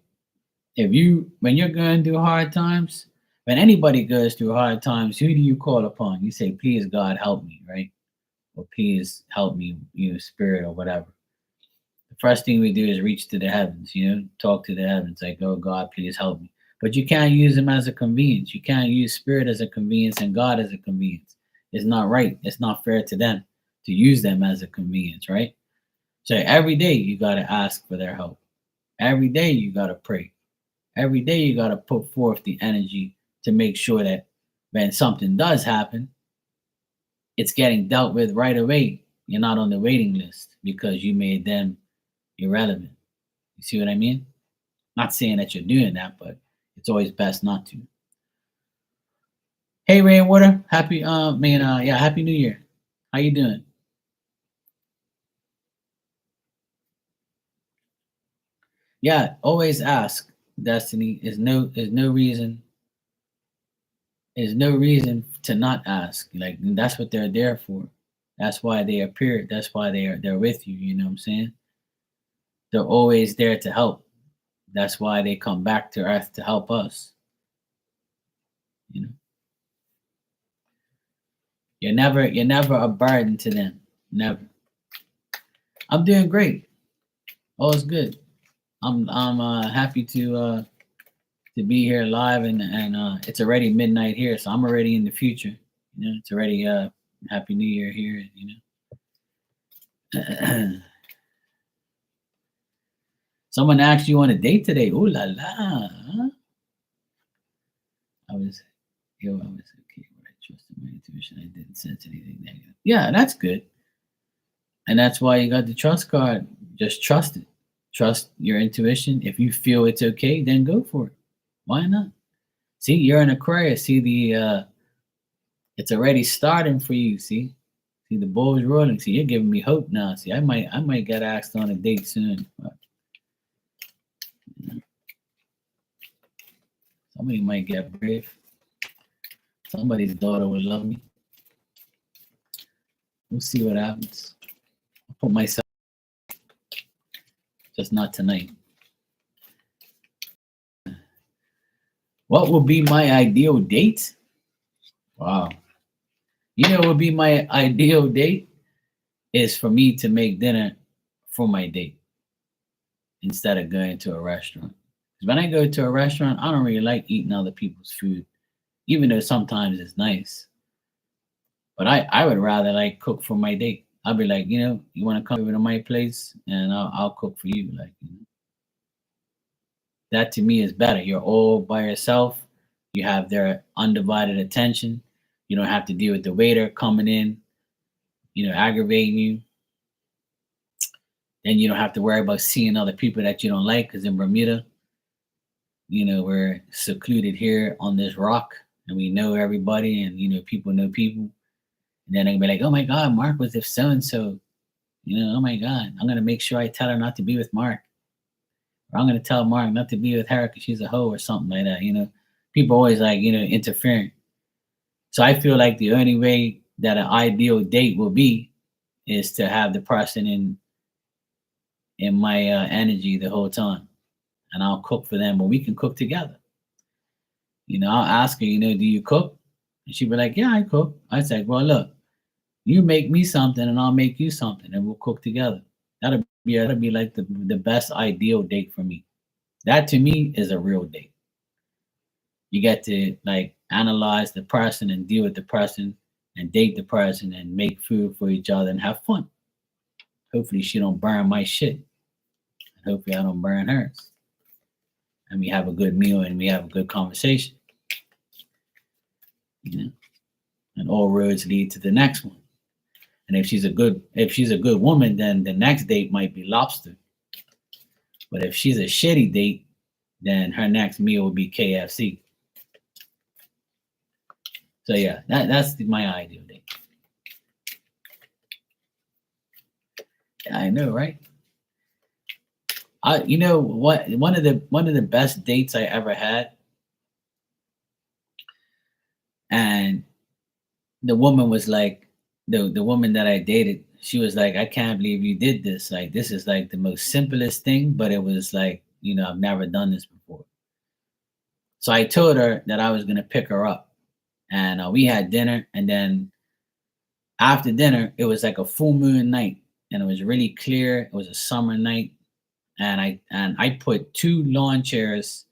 when you're going through hard times, when anybody goes through hard times, who do you call upon? You say, please, God, help me, right? Or please help me, you know, spirit or whatever. The first thing we do is reach to the heavens, you know, talk to the heavens, like, oh, God, please help me. But you can't use them as a convenience. You can't use spirit as a convenience and God as a convenience. It's not right. It's not fair to them to use them as a convenience, right? So every day you got to ask for their help. Every day you got to pray. Every day you got to put forth the energy to make sure that when something does happen, it's getting dealt with right away. You're not on the waiting list because you made them irrelevant. You see what I mean? Not saying that you're doing that, but it's always best not to. Hey, Rainwater, happy happy New Year. How you doing? Yeah, always ask. Destiny is no reason to not ask. Like that's what they're there for. That's why they appear. That's why they're with you. You know what I'm saying? They're always there to help. That's why they come back to Earth to help us. You know, you're never a burden to them. Never. I'm doing great. All is good. I'm happy to be here live and it's already midnight here, so I'm already in the future. You know, it's already Happy New Year here. You know. Someone asked you on a date today. Ooh la la. I was I was okay. When I trusted my intuition, I didn't sense anything negative. Yeah, that's good. And that's why you got the trust card. Just trust it. Trust your intuition. If you feel it's okay, then go for it. Why not? See, you're an Aquarius. See it's already starting for you. See the ball's rolling. See, you're giving me hope now. See, I might get asked on a date soon. Somebody might get brave. Somebody's daughter will love me. We'll see what happens. I'll put myself, just not tonight. What would be my ideal date? Wow. You know what would be my ideal date? Is for me to make dinner for my date instead of going to a restaurant. Because when I go to a restaurant, I don't really like eating other people's food, even though sometimes it's nice. But I would rather like cook for my date. I'll be like, you want to come over to my place and I'll cook for you. Like, that to me is better. You're all by yourself. You have their undivided attention. You don't have to deal with the waiter coming in, aggravating you. Then you don't have to worry about seeing other people that you don't like. Because in Bermuda, we're secluded here on this rock and we know everybody and, people know people. And then they're gonna be like, oh my God, Mark was with so and so. Oh my God, I'm going to make sure I tell her not to be with Mark. Or I'm going to tell Mark not to be with her because she's a hoe or something like that. People always like, interfering. So I feel like the only way that an ideal date will be is to have the person in my energy the whole time. And I'll cook for them, or we can cook together. I'll ask her, do you cook? And she'll be like, yeah, I cook. I say, well, look, you make me something and I'll make you something and we'll cook together. That'll be like the best ideal date for me. That to me is a real date. You get to like analyze the person and deal with the person and date the person and make food for each other and have fun. Hopefully she don't burn my shit. Hopefully I don't burn hers. And we have a good meal and we have a good conversation. And all roads lead to the next one. And if she's a good woman, then the next date might be lobster. But if she's a shitty date, then her next meal will be KFC. So yeah, that's my ideal date. I know, right? You know what? One of the best dates I ever had, and the woman was like, the woman that I dated, she was like, I can't believe you did this. Like, this is like the most simplest thing, but it was like, I've never done this before. So I told her that I was gonna pick her up, and we had dinner, and then after dinner, it was like a full moon night, and it was really clear. It was a summer night, and I put two lawn chairs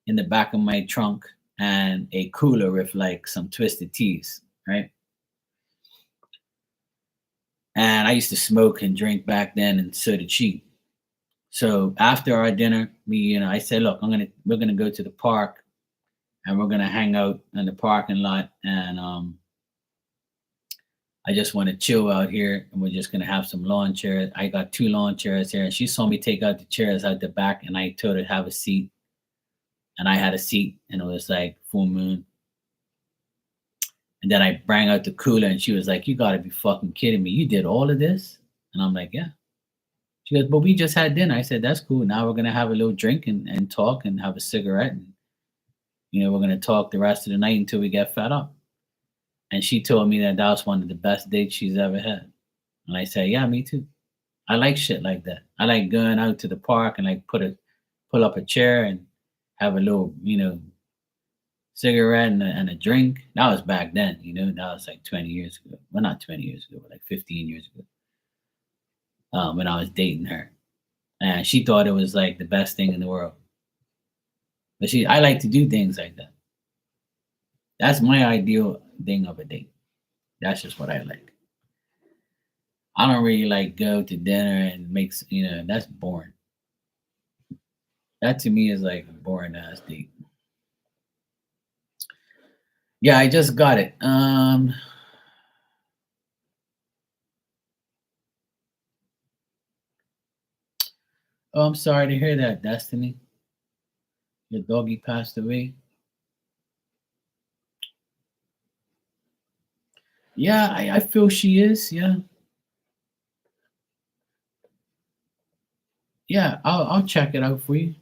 in the back of my trunk and a cooler with like some twisted teas, right? And I used to smoke and drink back then, and so did she. So after our dinner, I said, look, we're gonna go to the park, and we're gonna hang out in the parking lot, and I just want to chill out here, and we're just gonna have some lawn chairs. I got two lawn chairs here, and she saw me take out the chairs out the back, and I told her to have a seat, and I had a seat, and it was like full moon. And then I bring out the cooler, and she was like, "You gotta be fucking kidding me! You did all of this?" And I'm like, "Yeah." She goes, "But we just had dinner." I said, "That's cool. Now we're gonna have a little drink and talk and have a cigarette, and we're gonna talk the rest of the night until we get fed up." And she told me that that was one of the best dates she's ever had. And I said, "Yeah, me too. I like shit like that. I like going out to the park and like pull up a chair and have a little, cigarette and a drink." That was back then, that was like 20 years ago. Well, not 20 years ago, but like 15 years ago, when I was dating her. And she thought it was like the best thing in the world. But I like to do things like that. That's my ideal thing of a date. That's just what I like. I don't really like go to dinner and that's boring. That to me is like a boring ass date. Yeah, I just got it. Oh, I'm sorry to hear that, Destiny. Your doggy passed away. Yeah, I feel she is. Yeah. Yeah, I'll check it out for you.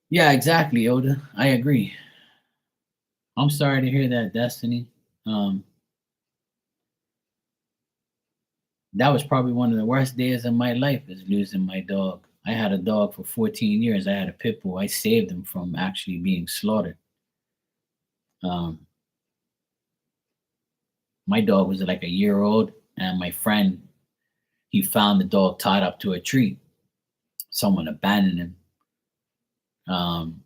Yeah, exactly, Oda. I agree. I'm sorry to hear that, Destiny. Um, that was probably one of the worst days of my life is losing my dog. I had a dog for 14 years. I had a pit bull. I saved him from actually being slaughtered. Um, my dog was like a year old, and my friend he found the dog tied up to a tree. Someone abandoned him. Um,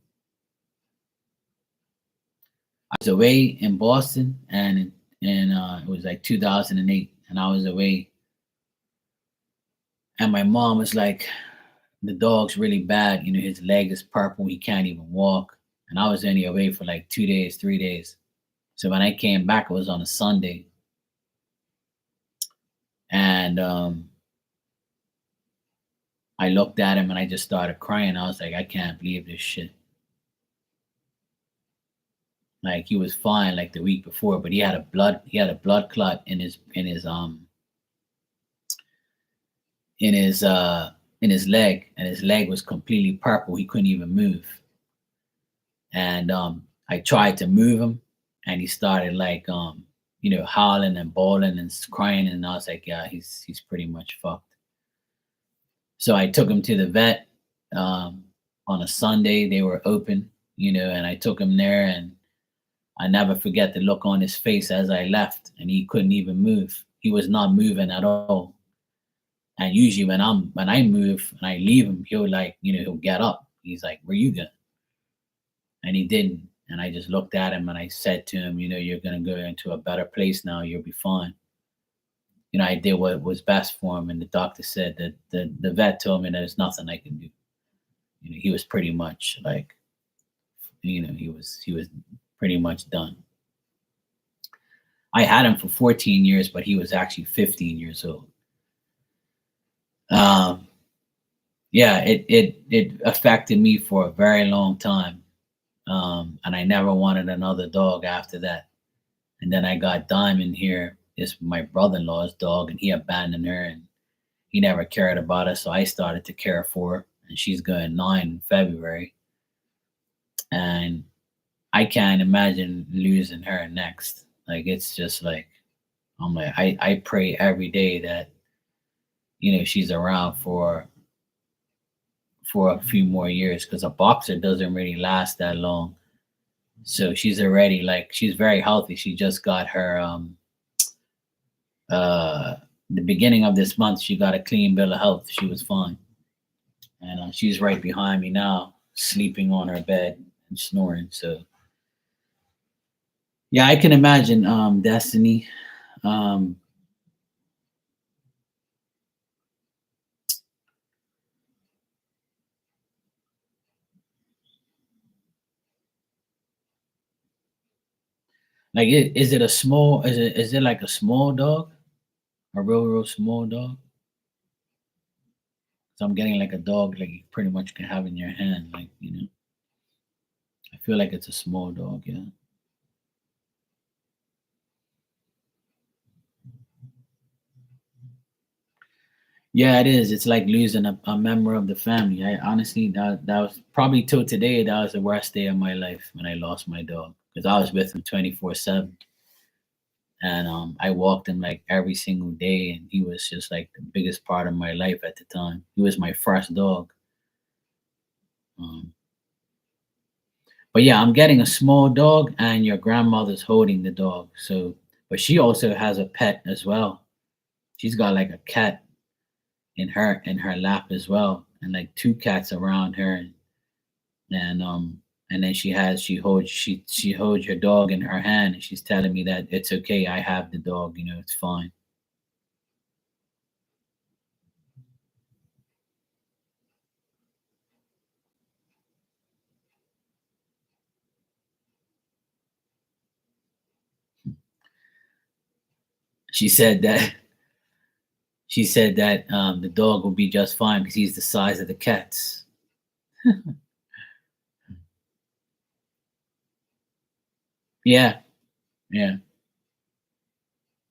I was away in Boston, and it was like 2008, and I was away, and my mom was like, "The dog's really bad. You know, his leg is purple. He can't even walk." And I was only away for like 2 days, 3 days. So when I came back, it was on a Sunday, and I looked at him and I just started crying. I was like, "I can't believe this shit." Like he was fine like the week before, but he had a blood clot in his in his leg, and his leg was completely purple. He couldn't even move. And I tried to move him, and he started like howling and bawling and crying, and I was like, yeah, he's pretty much fucked. So I took him to the vet um, on a Sunday. They were open, and I took him there, and I never forget the look on his face as I left, and he couldn't even move. He was not moving at all. And usually when I move and I leave him, he'll he'll get up. He's like, "Where you going?" And he didn't. And I just looked at him and I said to him, "You're gonna go into a better place now. You'll be fine." I did what was best for him, and the doctor said that the vet told me there's nothing I can do. He was pretty much like, he was pretty much done. I had him for 14 years, but he was actually 15 years old. Um, yeah, it affected me for a very long time, and I never wanted another dog after that. And then I got Diamond here. It's my brother-in-law's dog, and he abandoned her, and he never cared about us. So I started to care for her, and she's going 9 in February. And I can't imagine losing her next. Like it's just like I'm like I pray every day that she's around for a few more years because a boxer doesn't really last that long. So she's already like she's very healthy. She just got her uh the beginning of this month she got a clean bill of health. She was fine. And she's right behind me now, sleeping on her bed and snoring. So yeah, I can imagine Destiny. Um like is it a small is it like a small dog? A real small dog? So I'm getting like a dog like you pretty much can have in your hand, like, I feel like it's a small dog, yeah. Yeah, it is. It's like losing a member of the family. I honestly, that was probably till today, that was the worst day of my life when I lost my dog because I was with him 24/7, and I walked him like every single day, and he was just like the biggest part of my life at the time. He was my first dog. Um, but yeah, I'm getting a small dog, and your grandmother's holding the dog. So, but she also has a pet as well. She's got like a cat in her lap as well, and like two cats around her, and then she holds her dog in her hand, and she's telling me that it's okay. I have the dog. It's fine. She said that the dog will be just fine because he's the size of the cats. Yeah, yeah.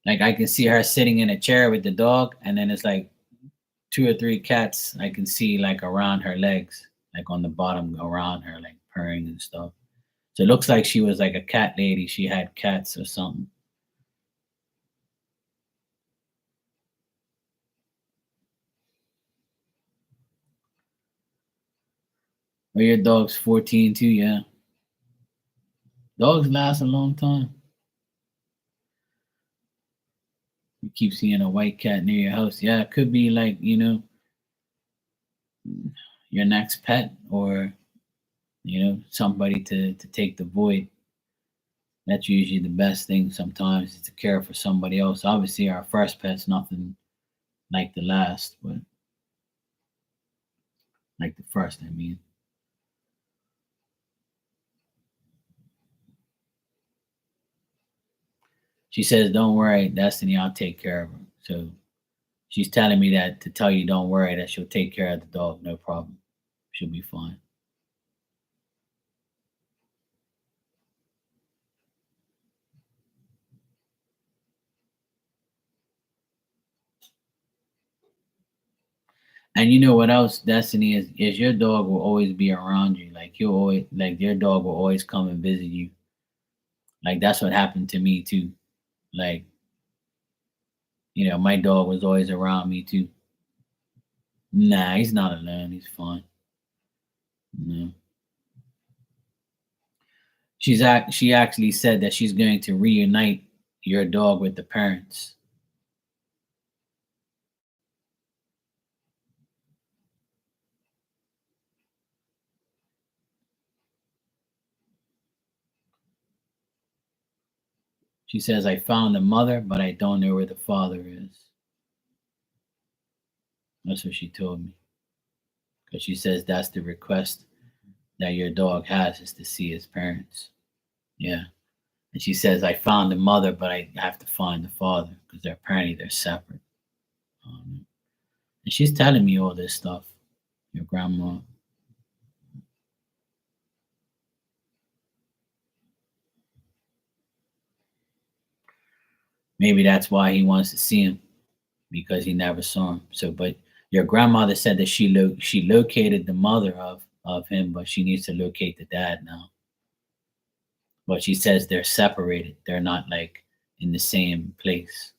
Like I can see her sitting in a chair with the dog, and then it's like two or three cats I can see like around her legs, like on the bottom around her, like purring and stuff. So it looks like she was like a cat lady. She had cats or something. Or your dog's 14 too, yeah. Dogs last a long time. You keep seeing a white cat near your house. Yeah, it could be like, your next pet or, somebody to take the void. That's usually the best thing sometimes is to care for somebody else. Obviously, our first pet's nothing like the last, but like the first, I mean. She says, "Don't worry, Destiny, I'll take care of her." So she's telling me that to tell you, don't worry, that she'll take care of the dog, no problem. She'll be fine. And you know what else, Destiny, is your dog will always be around you. Like you'll always like your dog will always come and visit you. Like that's what happened to me too. Like, my dog was always around me too. Nah, he's not alone. He's fine. No. She actually said that she's going to reunite your dog with the parents. She says, I found the mother, but I don't know where the father is. That's what she told me. Because she says that's the request that your dog has, is to see his parents. Yeah. And she says, I found the mother, but I have to find the father because they're separate. Um, and she's telling me all this stuff, your grandma. Maybe that's why he wants to see him, because he never saw him. So, but your grandmother said that she located the mother of him, but she needs to locate the dad now. But she says they're separated. They're not like in the same place.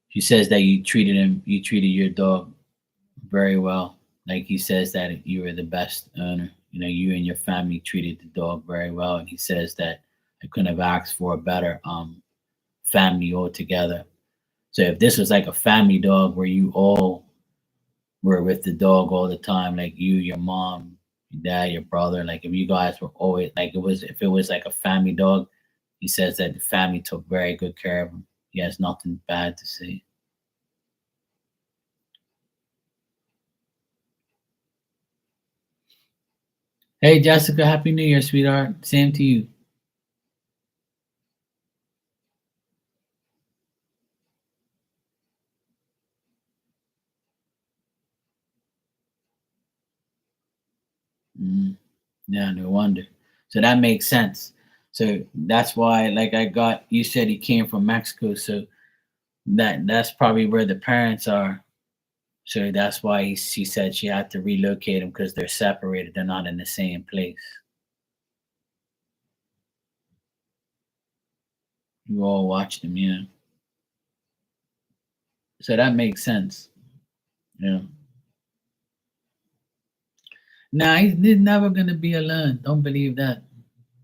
She says that you treated your dog very well. Like he says that you were the best owner. You and your family treated the dog very well, and he says that I couldn't have asked for a better family altogether. So if this was like a family dog where you all were with the dog all the time, like you, your mom, your dad, your brother, like if you guys were always like if it was like a family dog, he says that the family took very good care of him. He has nothing bad to say. Hey Jessica, happy New Year, sweetheart. Same to you. Mm, yeah, no wonder. So that makes sense. So that's why, like, you said he came from Mexico, so that's probably where the parents are. So that's why she said she had to relocate them because they're separated. They're not in the same place. You all watched them, yeah. So that makes sense. Yeah. Nah, he's never gonna be alone. Don't believe that.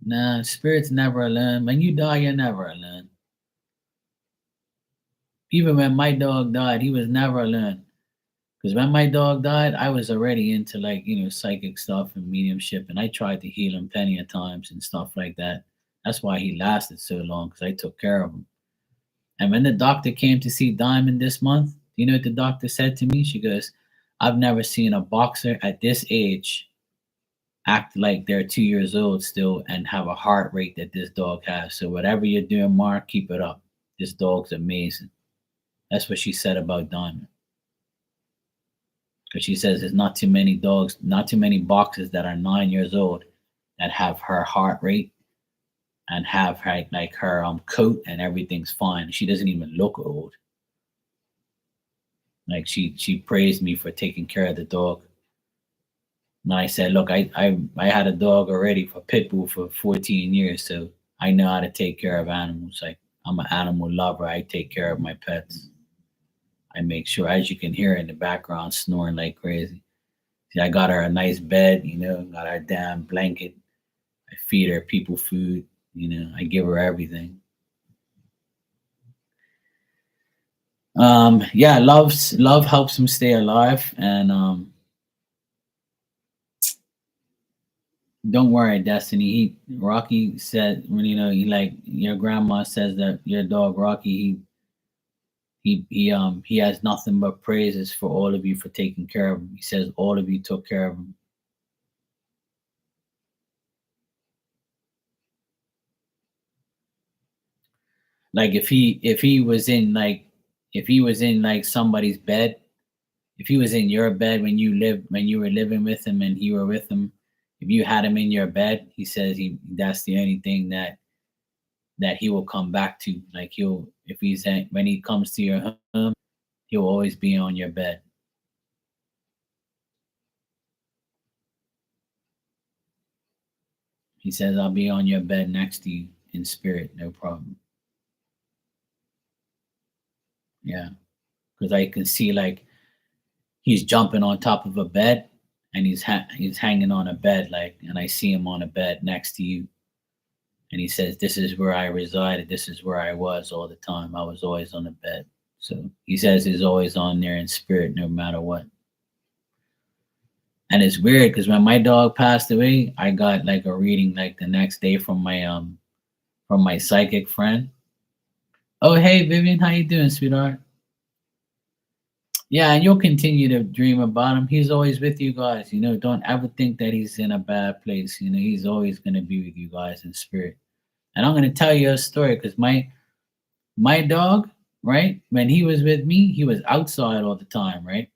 Nah, spirit's never alone. When you die, you're never alone. Even when my dog died, he was never alone. Because when my dog died, I was already into like, psychic stuff and mediumship, and I tried to heal him plenty of times and stuff like that. That's why he lasted so long, because I took care of him. And when the doctor came to see Diamond this month, you know what the doctor said to me? She goes, I've never seen a boxer at this age act like they're 2 years old still and have a heart rate that this dog has. So whatever you're doing, Mark, keep it up. This dog's amazing. That's what she said about Diamond. Because she says there's not too many dogs, not too many boxers that are 9 years old that have her heart rate and have her like her coat and everything's fine. She doesn't even look old. Like she praised me for taking care of the dog. And I said, look, I had a dog already for pit bull for 14 years, so I know how to take care of animals. Like I'm an animal lover. I take care of my pets. I make sure, as you can hear in the background, snoring like crazy. See, I got her a nice bed, got her damn blanket. I feed her people food, I give her everything. Yeah, love helps him stay alive, and don't worry, Destiny. Rocky said when he like your grandma says that your dog Rocky he has nothing but praises for all of you for taking care of him. He says all of you took care of him. Like if he was in like somebody's bed, if he was in your bed when you were living with him and you were with him, if you had him in your bed, he says that's the only thing that he will come back to. Like he'll if he's at, when he comes to your home, he'll always be on your bed. He says, I'll be on your bed next to you in spirit, no problem. Yeah. Because I can see like he's jumping on top of a bed and he's hanging on a bed, like, and I see him on a bed next to you. And he says, this is where I resided. This is where I was all the time. I was always on the bed. So he says he's always on there in spirit, no matter what. And it's weird because when my dog passed away, I got like a reading like the next day from my psychic friend. Oh hey Vivian, how you doing, sweetheart? Yeah, and you'll continue to dream about him. He's always with you guys. Don't ever think that he's in a bad place. He's always gonna be with you guys in spirit. And I'm gonna tell you a story because my dog, right, when he was with me, he was outside all the time, right?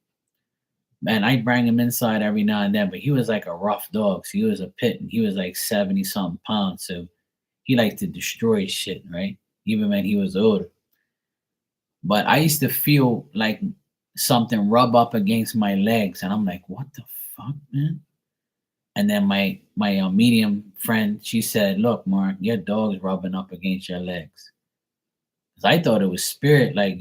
Man, I bring him inside every now and then, but he was like a rough dog. So he was a pit and he was like 70 something pounds. So he liked to destroy shit, right? Even when he was older. But I used to feel like something rub up against my legs, and I'm like, what the fuck, man? And then my medium friend, she said, look, Mark, your dog's rubbing up against your legs. 'Cause I thought it was spirit, like,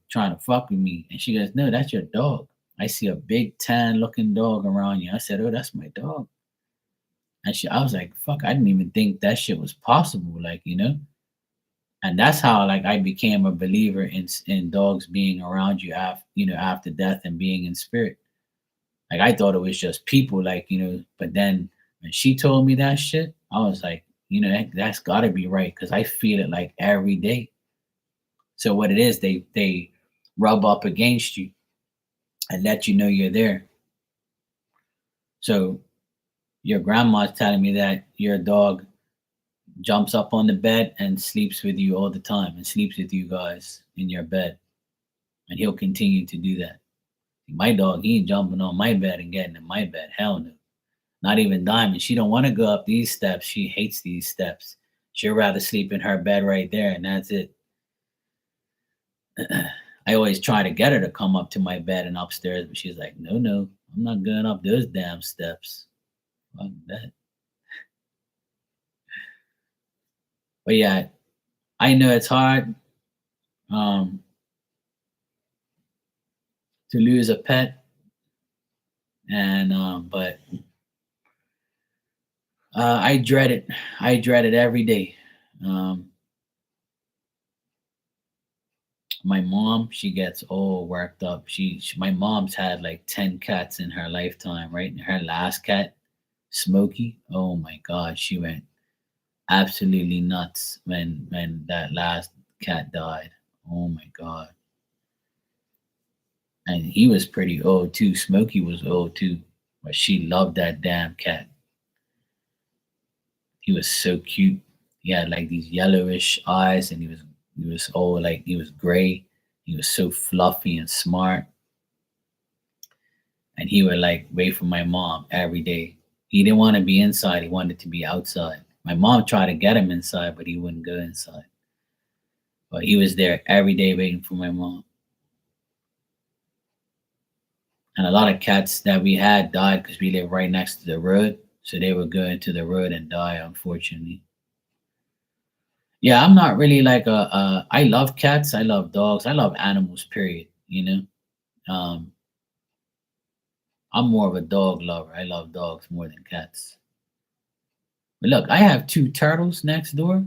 trying to fuck with me. And she goes, no, that's your dog. I see a big tan looking dog around you. I said, oh, that's my dog. And I was like, fuck, I didn't even think that shit was possible, like, and that's how like I became a believer in dogs being around you after after death and being in spirit. Like I thought it was just people, like but then when she told me that shit, I was like, that's got to be right because I feel it like every day. So what it is, they rub up against you and let you know you're there. So your grandma's telling me that your dog jumps up on the bed and sleeps with you all the time and sleeps with you guys in your bed, and he'll continue to do that. My dog, he ain't jumping on my bed and getting in my bed. Hell no. Not even Diamond. She don't want to go up these steps. She hates these steps. She'd rather sleep in her bed right there, and that's it. I always try to get her to come up to my bed and upstairs, but she's like, no, no, I'm not going up those damn steps. Fuck that. But yeah, I know it's hard um, to lose a pet, and but I dread it. I dread it every day. Um, my mom, she gets all worked up. My mom's had like 10 cats in her lifetime, right? And her last cat, Smokey, oh my god, she went absolutely nuts when that last cat died. Oh my god. And he was pretty old too. Smokey was old too, but she loved that damn cat. He was so cute. He had like these yellowish eyes, and he was all like he was gray. He was so fluffy and smart, and he would like wait for my mom every day. He didn't want to be inside; he wanted to be outside. My mom tried to get him inside, but he wouldn't go inside. But he was there every day waiting for my mom. And a lot of cats that we had died because we live right next to the road. So they would go into the road and die, unfortunately. Yeah, I'm not really like I love cats. I love dogs. I love animals, period. I'm more of a dog lover. I love dogs more than cats. But look, I have two turtles next door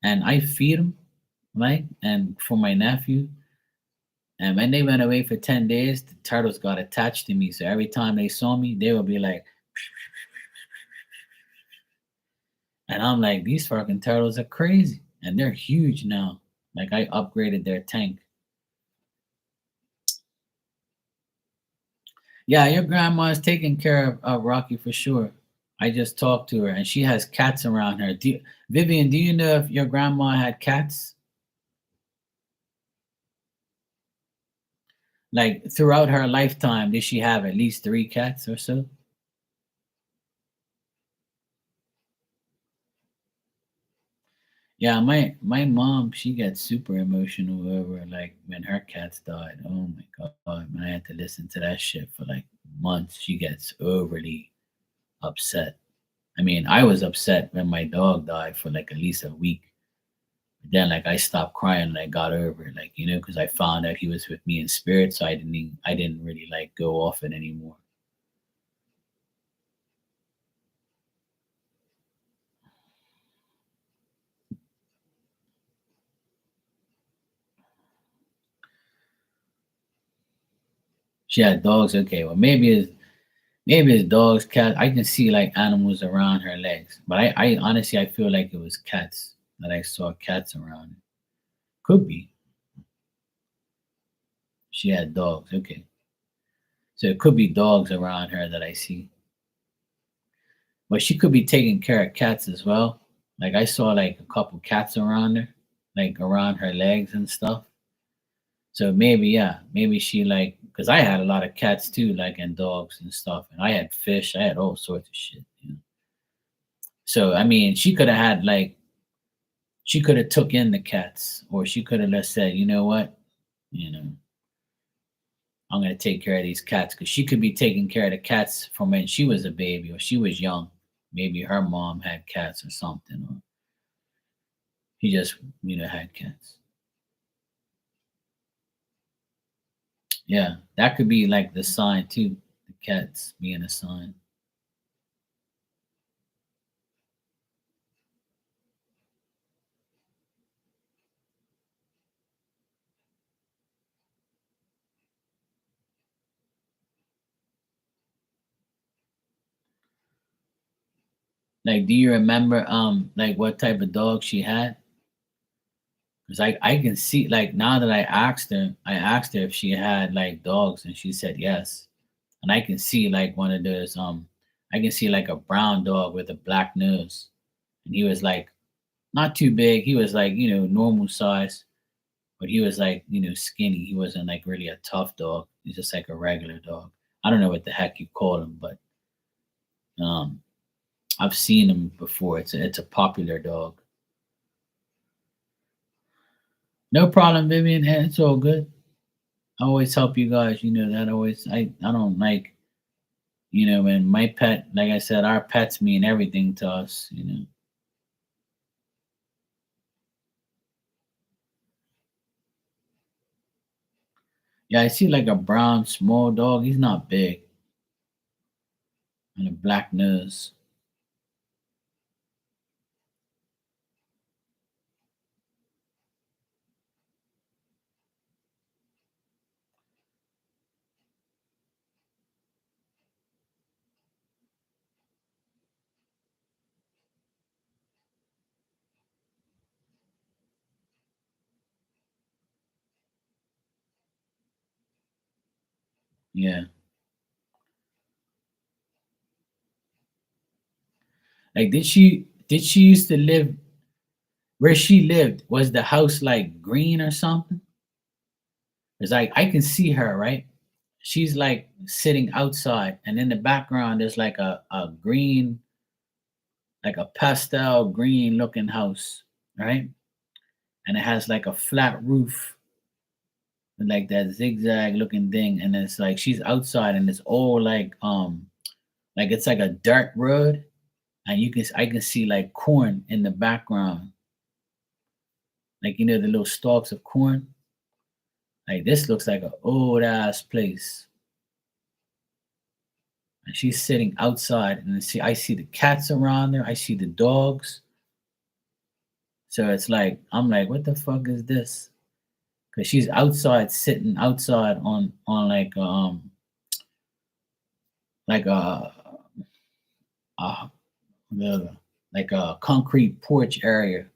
and I feed them, right? And for my nephew, and when they went away for 10 days, the turtles got attached to me. So every time they saw me, they would be like, and I'm like, these fucking turtles are crazy. And they're huge now. Like I upgraded their tank. Yeah, your grandma is taking care of Rocky for sure. I just talked to her and she has cats around her. Vivian, do you know if your grandma had cats? Like throughout her lifetime, did she have at least three cats or so? Yeah, my mom, she gets super emotional over like when her cats died. Oh my god, man, I had to listen to that shit for like months. She gets overly upset. I mean, I was upset when my dog died for like at least a week. But then like I stopped crying and I got over it, like because I found out he was with me in spirit, so I didn't really like go off it anymore. She had dogs, okay. Well, maybe it's dogs, cats. I can see like animals around her legs, but I honestly I feel like it was cats that I saw cats around. Could be she had dogs, okay. So it could be dogs around her that I see, but she could be taking care of cats as well. Like I saw like a couple cats around her, like around her legs and stuff. So maybe yeah, maybe she like because I had a lot of cats too, like and dogs and stuff, and I had fish, I had all sorts of shit. So I mean, she could have had like she could have took in the cats, or she could have just said, you know what, you know, I'm gonna take care of these cats because she could be taking care of the cats from when she was a baby or she was young. Maybe her mom had cats or something, or he just had cats. Yeah, that could be like the sign too. The cats being a sign. Like, do you remember like what type of dog she had? Because I can see like now that I asked her if she had like dogs, and she said yes. And I can see like one of those I can see like a brown dog with a black nose, and he was like not too big. He was like normal size, but he was like skinny. He wasn't like really a tough dog. He's just like a regular dog. I don't know what the heck you call him, but um I've seen him before. It's a popular dog. No problem, Vivian. It's all good. I always help you guys. You know that always. I don't like when my pet. Like I said, our pets mean everything to us. Yeah, I see like a brown small dog. He's not big and a black nose. Yeah. Like did she used to live where she lived? Was the house like green or something? It's like I can see her, right? She's like sitting outside, and in the background there's like a green, like a pastel green looking house, right? And it has like a flat roof, like that zigzag looking thing, and it's like she's outside, and it's all like it's like a dirt road, and I can see like corn in the background, like the little stalks of corn. Like this looks like an old ass place, and she's sitting outside, and I see the cats around there, I see the dogs. So it's like I'm like, what the fuck is this? Because she's outside, sitting outside on like a like a concrete porch area,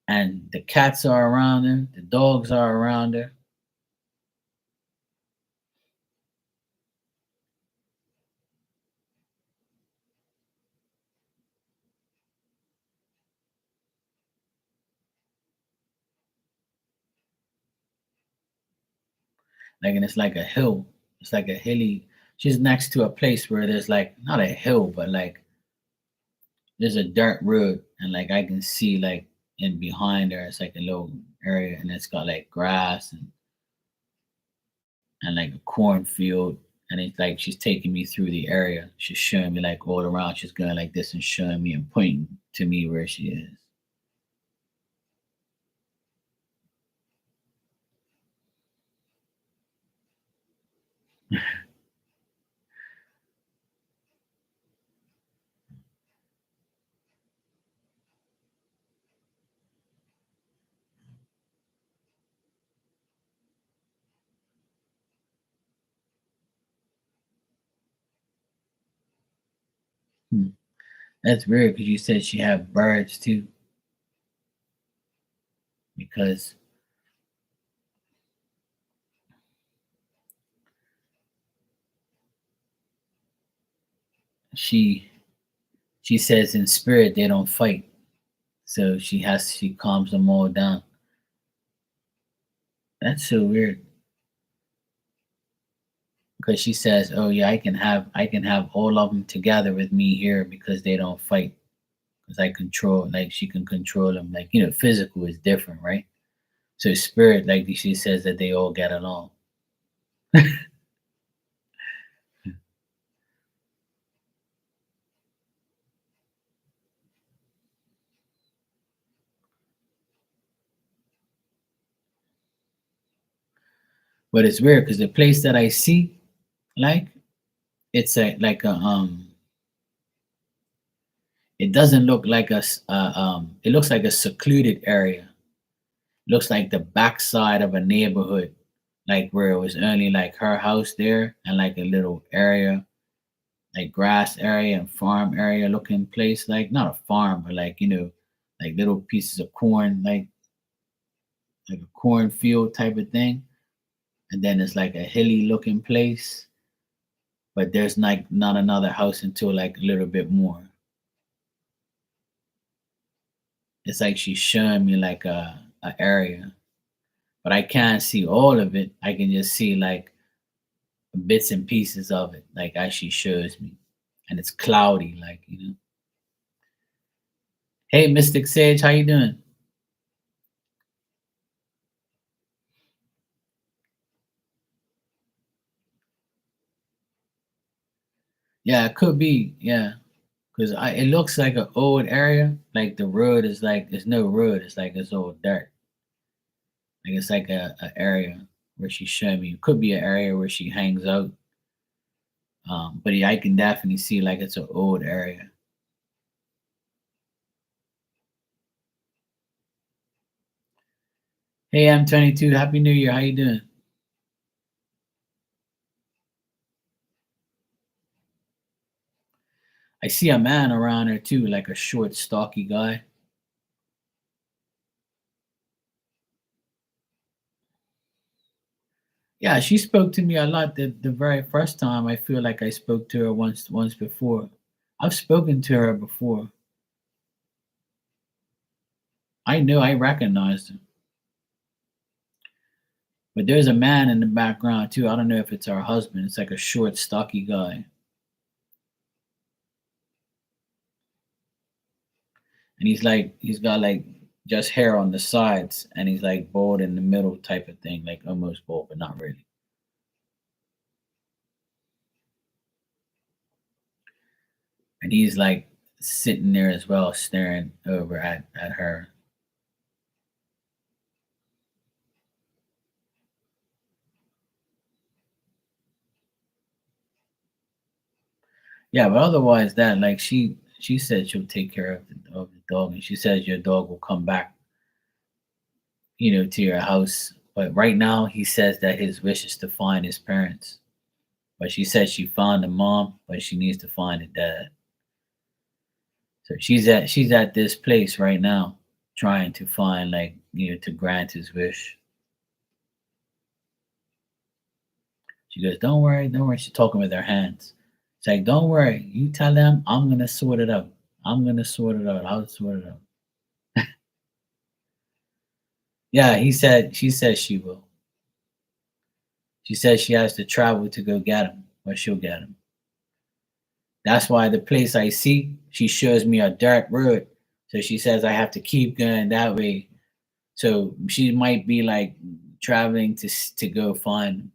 and the cats are around her, the dogs are around her. Like, and it's like a hill. It's like a hilly. She's next to a place where there's like not a hill, but like there's a dirt road, and like I can see like in behind her, it's like a little area, and it's got like grass and like a cornfield. And it's like she's taking me through the area. She's showing me like all around. She's going like this and showing me and pointing to me where she is. Hmm. That's weird because you said she had birds too, because she she says in spirit they don't fight. So she calms them all down. That's so weird. Because she says, "Oh yeah, I can have all of them together with me here because they don't fight. Because I control, like she can control them. Like physical is different, right? So spirit, like she says, that they all get along. But it's weird because the place that I see, like it's a like a it doesn't look like it looks like a secluded area. Looks like the backside of a neighborhood, like where it was only like her house there and like a little area, like grass area and farm area looking place, like not a farm, but like like little pieces of corn, like a cornfield type of thing. And then it's like a hilly looking place, but there's like not another house until like a little bit more. It's like she's showing me like a area, but I can't see all of it. I can just see like bits and pieces of it, like as she shows me. And it's cloudy, like. Hey, Mystic Sage, how you doing? Yeah, it could be. Yeah, because it looks like an old area. Like the road is like there's no road. It's like it's all dirt. Like it's like a area where she's showing me. It could be an area where she hangs out. But yeah, I can definitely see like it's an old area. Hey, I'm 22. Happy New Year. How you doing? I see a man around her too, like a short, stocky guy. Yeah, she spoke to me a lot the very first time. I feel like I spoke to her once before. I've spoken to her before. I knew I recognized her. But there's a man in the background too. I don't know if it's her husband. It's like a short, stocky guy. And he's got like just hair on the sides, and he's like bald in the middle type of thing, like almost bald, but not really. And he's like sitting there as well, staring over at her. Yeah, but otherwise, that like she said she'll take care of the dog, and she says your dog will come back, to your house. But right now, he says that his wish is to find his parents. But she said she found the mom, but she needs to find the dad. So she's at this place right now, trying to find, like, to grant his wish. She goes, "Don't worry, don't worry." She's talking with her hands. It's like, "Don't worry. You tell them I'm gonna sort it out. I'm gonna sort it out. I'll sort it out." Yeah, she says she will. She says she has to travel to go get him, or she'll get him. That's why the place I see, she shows me a dark road. So she says I have to keep going that way. So she might be like traveling to go find him.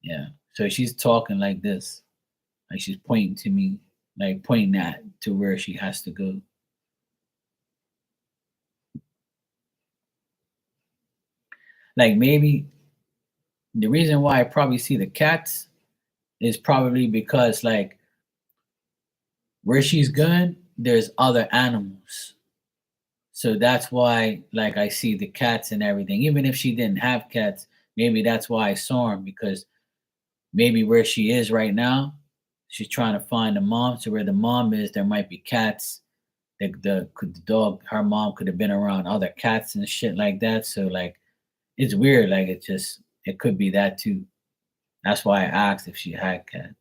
Yeah. So she's talking like this, like she's pointing to me, like pointing at to where she has to go. Like maybe the reason why I probably see the cats is probably because, like, where she's going, there's other animals. So that's why, like, I see the cats and everything. Even if she didn't have cats, maybe that's why I saw them, because maybe where she is right now, she's trying to find the mom. So where the mom is, there might be cats. The dog, her mom could have been around other cats and shit like that. So like, it's weird. Like, it could be that too. That's why I asked if she had cats.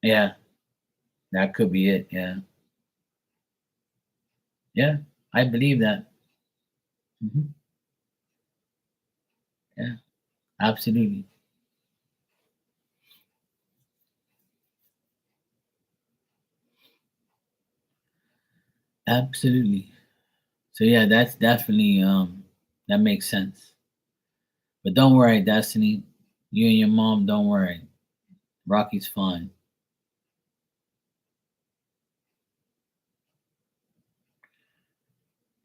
Yeah, that could be it. Yeah, yeah, I believe that. Hmm. Yeah, absolutely, absolutely. So yeah, that's definitely that makes sense. But don't worry, Destiny. You and your mom, don't worry. Rocky's fine.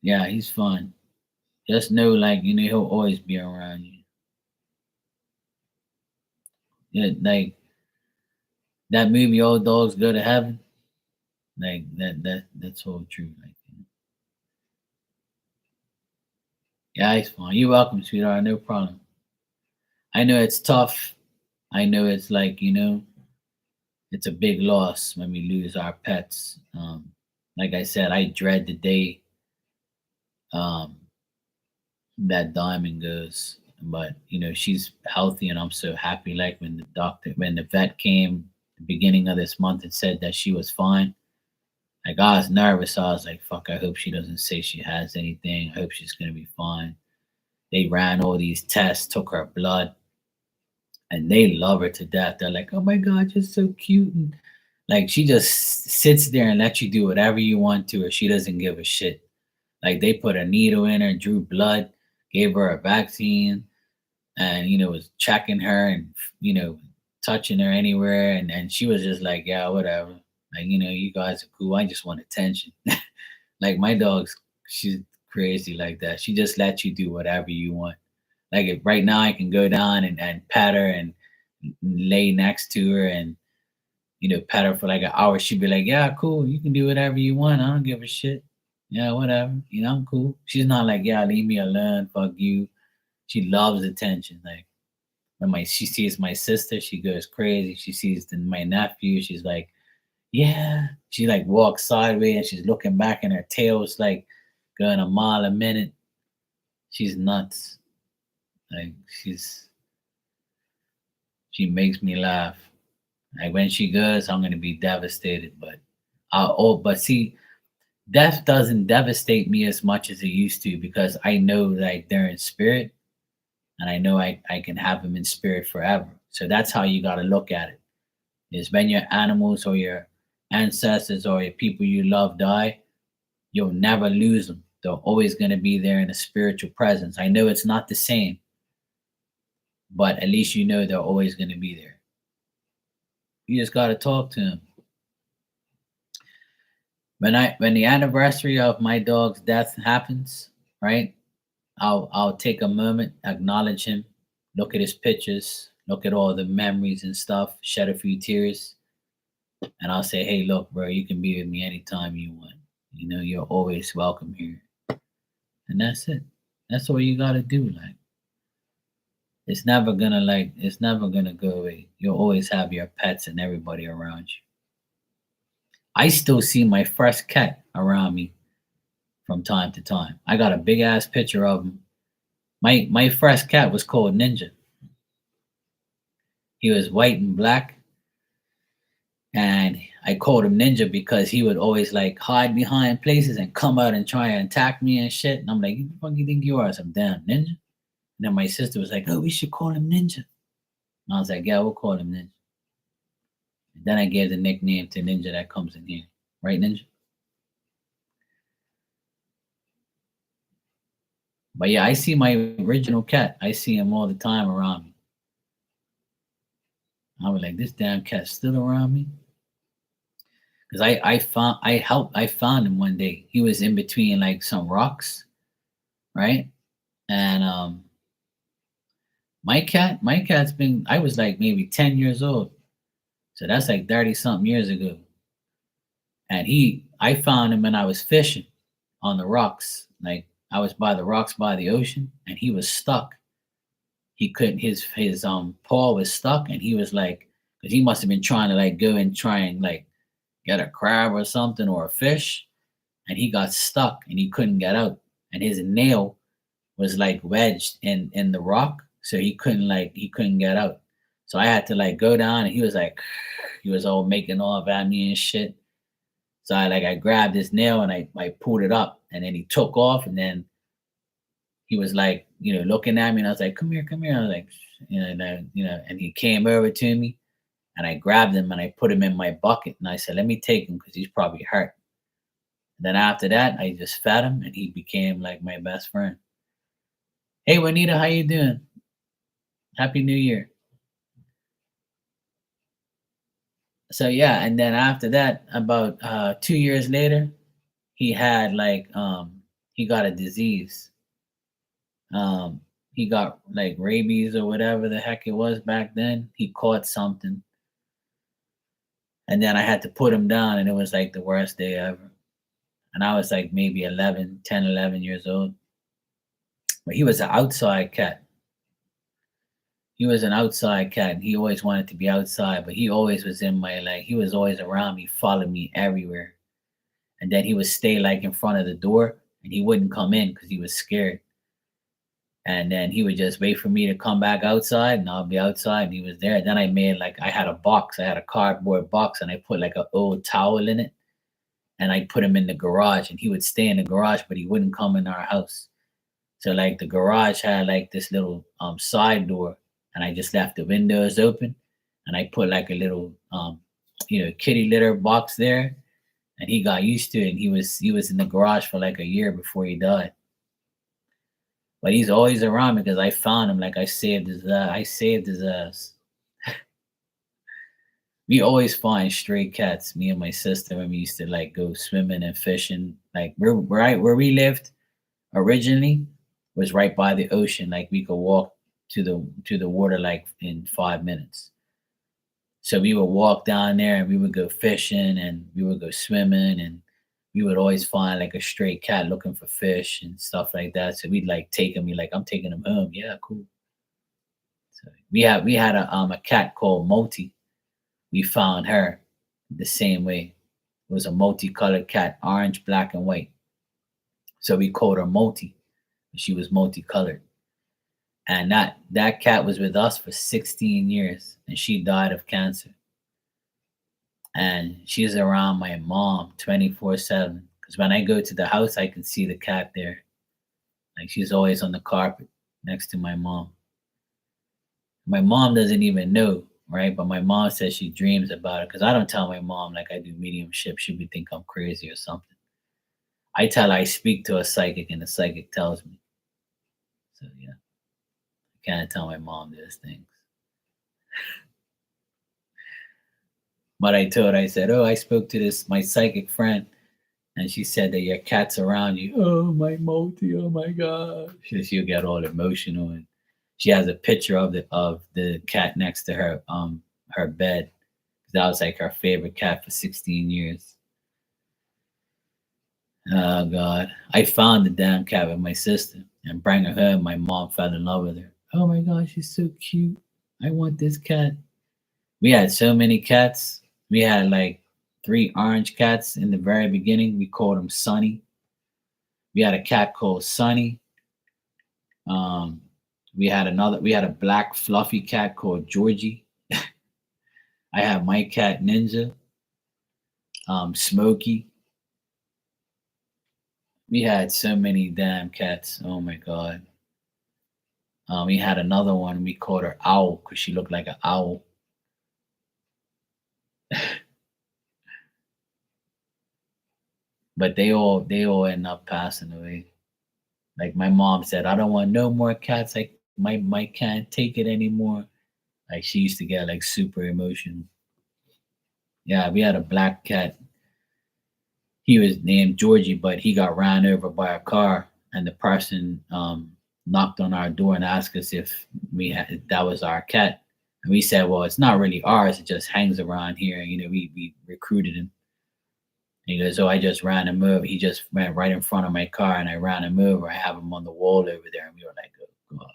Yeah, he's fine. Just know, like, he'll always be around you. Yeah, like that movie, All Dogs Go to Heaven. Like that's all true. Like, yeah, he's fine. You're welcome, sweetheart. No problem. I know it's tough. I know it's like, it's a big loss when we lose our pets. Like I said, I dread the day um that Diamond goes. But she's healthy, and I'm so happy. Like when the vet came the beginning of this month and said that she was fine. Like, I was nervous. I was like, "Fuck! I hope she doesn't say she has anything. I hope she's gonna be fine." They ran all these tests, took her blood, and they love her to death. They're like, "Oh my god, you're so cute," and like she just sits there and lets you do whatever you want to her. She doesn't give a shit. Like, they put a needle in her, drew blood, gave her a vaccine, and was checking her, and touching her anywhere, and she was just like, "Yeah, whatever, like, you guys are cool, I just want attention." Like, my dog's, she's crazy like that. She just lets you do whatever you want. Like, if right now I can go down and pat her and lay next to her and pet her for like an hour, she'd be like, "Yeah, cool, you can do whatever you want, I don't give a shit. Yeah, whatever, I'm cool." She's not like, "Yeah, leave me alone, fuck you." She loves attention. Like, when my she sees my sister, she goes crazy. She sees my nephew, she's like, "Yeah." She like walks sideways and she's looking back, and her tail's like going a mile a minute. She's nuts. Like, she makes me laugh. Like, when she goes, I'm gonna be devastated. But see, death doesn't devastate me as much as it used to, because I know, like, they're in spirit, and I know I can have them in spirit forever. So that's how you got to look at it. Is when your animals or ancestors or your people you love die, you'll never lose them. They're always going to be there in a spiritual presence. I know it's not the same, but at least you know they're always going to be there. You just got to talk to them. When the anniversary of my dog's death happens, right? I'll take a moment, acknowledge him, look at his pictures, look at all the memories and stuff, shed a few tears, and I'll say, "Hey, look, bro, you can be with me anytime you want. You know, you're always welcome here." And that's it. That's all you gotta do. Like, it's never gonna go away. You'll always have your pets and everybody around you. I still see my first cat around me from time to time. I got a big ass picture of him. My first cat was called Ninja. He was white and black, and I called him Ninja because he would always like hide behind places and come out and try and attack me and shit. And I'm like, "Who the fuck you think you are, some damn ninja?" And then my sister was like, "Oh, we should call him Ninja." And I was like, "Yeah, we'll call him Ninja." And then I gave the nickname to Ninja that comes in here, right, Ninja? But yeah, I see my original cat. I see him all the time around me. I was like, "This damn cat's still around me." Because I found him one day. He was in between like some rocks, right? And my cat's been, I was like maybe 10 years old. So that's like 30 something years ago. And I found him when I was fishing on the rocks. Like I was by the rocks by the ocean and he was stuck. He couldn't, his paw was stuck and he was like, because he must have been trying to like go and try and like get a crab or something or a fish. And he got stuck and he couldn't get out. And his nail was like wedged in the rock, so he couldn't get out. So I had to like go down, and he was like, he was all making off at me and shit. So I grabbed his nail and I pulled it up, and then he took off, and then he was like, looking at me, and I was like, "Come here, come here." I was like, and he came over to me, and I grabbed him and I put him in my bucket, and I said, "Let me take him because he's probably hurt." And then after that, I just fed him, and he became like my best friend. Hey, Juanita, how you doing? Happy New Year. So yeah, and then after that, about 2 years later, he had like he got a disease. He got like rabies or whatever the heck it was back then. He caught something, and then I had to put him down, and it was like the worst day ever. And I was like maybe 11, 10, 11 years old. But he was an outside cat. He was an outside cat, and he always wanted to be outside, but he always was in my, like, he was always around me, followed me everywhere. And then he would stay like in front of the door, and he wouldn't come in because he was scared. And then he would just wait for me to come back outside, and I'll be outside, and he was there. And then I made like, I had a box, I had a cardboard box, and I put like an old towel in it, and I put him in the garage, and he would stay in the garage, but he wouldn't come in our house. So like the garage had like this little side door, and I just left the windows open, and I put like a little kitty litter box there, and he got used to it. And he was in the garage for like a year before he died. But he's always around me because I found him. Like I saved his ass. We always find stray cats. Me and my sister when we used to like go swimming and fishing. Like where we lived originally was right by the ocean. Like we could walk to the water like in 5 minutes. So we would walk down there and we would go fishing and we would go swimming, and we would always find like a stray cat looking for fish and stuff like that. So we'd like take him. Be like, "I'm taking him home." Yeah, cool. So we had a cat called Moti. We found her the same way. It was a multicolored cat, orange, black, and white. So we called her Moti. She was multicolored. And that cat was with us for 16 years, and she died of cancer. And she's around my mom 24/7. Because when I go to the house, I can see the cat there. Like she's always on the carpet next to my mom. My mom doesn't even know right? But my mom says she dreams about it because I don't tell my mom like I do mediumship. She would think I'm crazy or something. I tell her I speak to a psychic and the psychic tells me. So yeah, I can't tell my mom those things. But I told her, I said, oh, I spoke to this my psychic friend and she said that your cat's around you. Oh my multi, oh my god. She'll get all emotional and she has a picture of the cat next to her bed. That was like her favorite cat for 16 years. Oh God. I found the damn cat with my sister and bring her home. My mom fell in love with her. Oh my God, she's so cute. I want this cat. We had so many cats. We had like 3 orange cats in the very beginning. We called them Sunny. We had a cat called Sunny. Um, we had a black fluffy cat called Georgie. I had my cat Ninja, Smokey. We had so many damn cats. Oh my God. We had another one. We called her Owl because she looked like an owl. But they all end up passing away. Like my mom said, I don't want no more cats. Like my can't take it anymore. Like she used to get like super emotional. Yeah, we had a black cat. He was named Georgie, but he got ran over by a car, and the person knocked on our door and asked us if if that was our cat, and we said, "Well, it's not really ours. It just hangs around here." You know, we recruited him. And he goes, "Oh, I just ran him over. He just ran right in front of my car, and I ran him over. I have him on the wall over there." And we were like, "Oh God."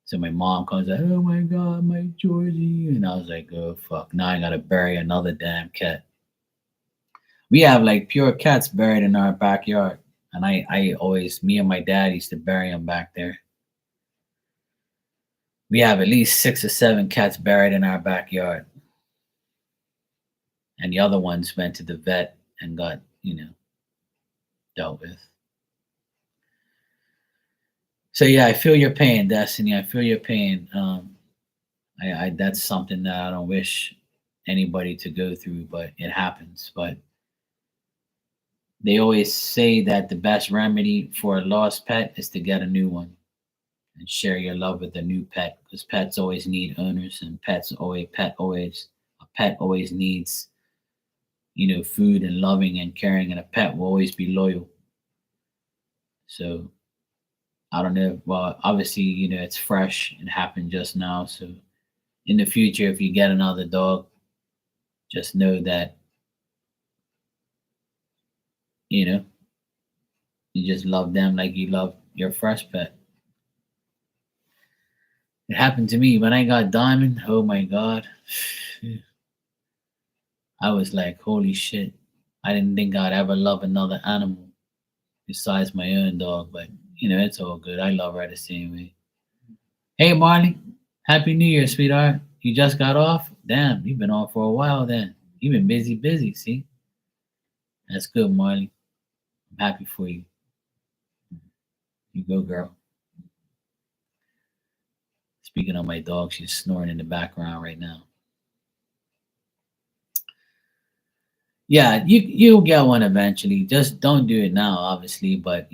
So my mom comes out, "Oh my God, my Georgie," and I was like, "Oh fuck!" Now I gotta bury another damn cat. We have like pure cats buried in our backyard. And I always, me and my dad used to bury them back there. We have at least 6 or 7 cats buried in our backyard. And the other ones went to the vet and got, dealt with. So yeah, I feel your pain, Destiny. I feel your pain. I that's something that I don't wish anybody to go through, but it happens. But they always say that the best remedy for a lost pet is to get a new one and share your love with a new pet because pets always need owners and a pet always needs food and loving and caring and a pet will always be loyal. So I don't know, well, obviously it's fresh, it happened just now. So in the future, if you get another dog, just know that you know you just love them like you love your fresh pet. It happened to me when I got Diamond. Oh my God. I was like, holy shit. I didn't think I'd ever love another animal besides my own dog, but it's all good. I love her the same way. Hey, Marley. Happy New Year, sweetheart. You just got off? Damn, you've been off for a while then. You've been busy, busy, see? That's good, Marley. I'm happy for you. You go, girl. Speaking of my dog, she's snoring in the background right now. Yeah, you'll get one eventually. Just don't do it now, obviously. But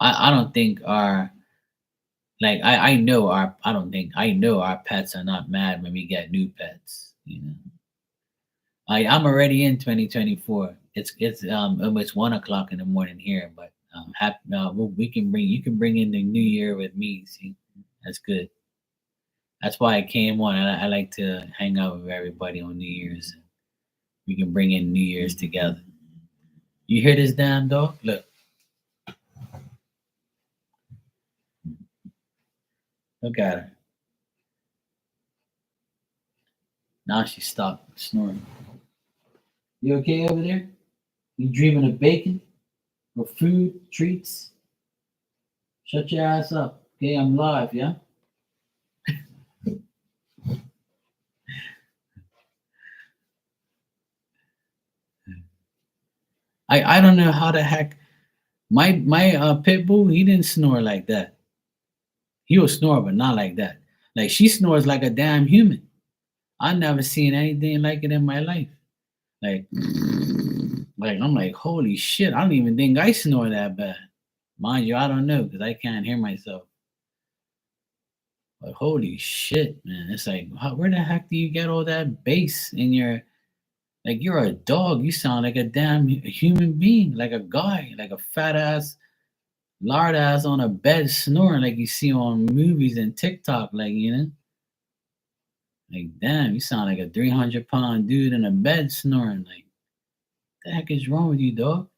I don't think our like I know our I don't think I know our pets are not mad when we get new pets. I'm already in 2024. It's almost 1 o'clock in the morning here, but happy, we can bring you can bring in the new year with me. See, that's good. That's why I came on. I like to hang out with everybody on New Year's. We can bring in New Year's together. You hear this damn dog? Look, look at her. Now she stopped snoring. You okay over there? You dreaming of bacon or food treats? Shut your ass up. Okay, I'm live. Yeah. I don't know how the heck my pit bull he didn't snore like that. He will snore, but not like that. Like she snores like a damn human. I never seen anything like it in my life. Like, like I'm like, holy shit! I don't even think I snore that bad. Mind you, I don't know because I can't hear myself. But holy shit, man! It's like, where the heck do you get all that bass in your? Like you're a dog. You sound like a damn human being, like a guy, like a fat ass, lard ass on a bed snoring, like you see on movies and TikTok. Like like damn, you sound like a 300-pound dude in a bed snoring. Like, the heck is wrong with you, dog?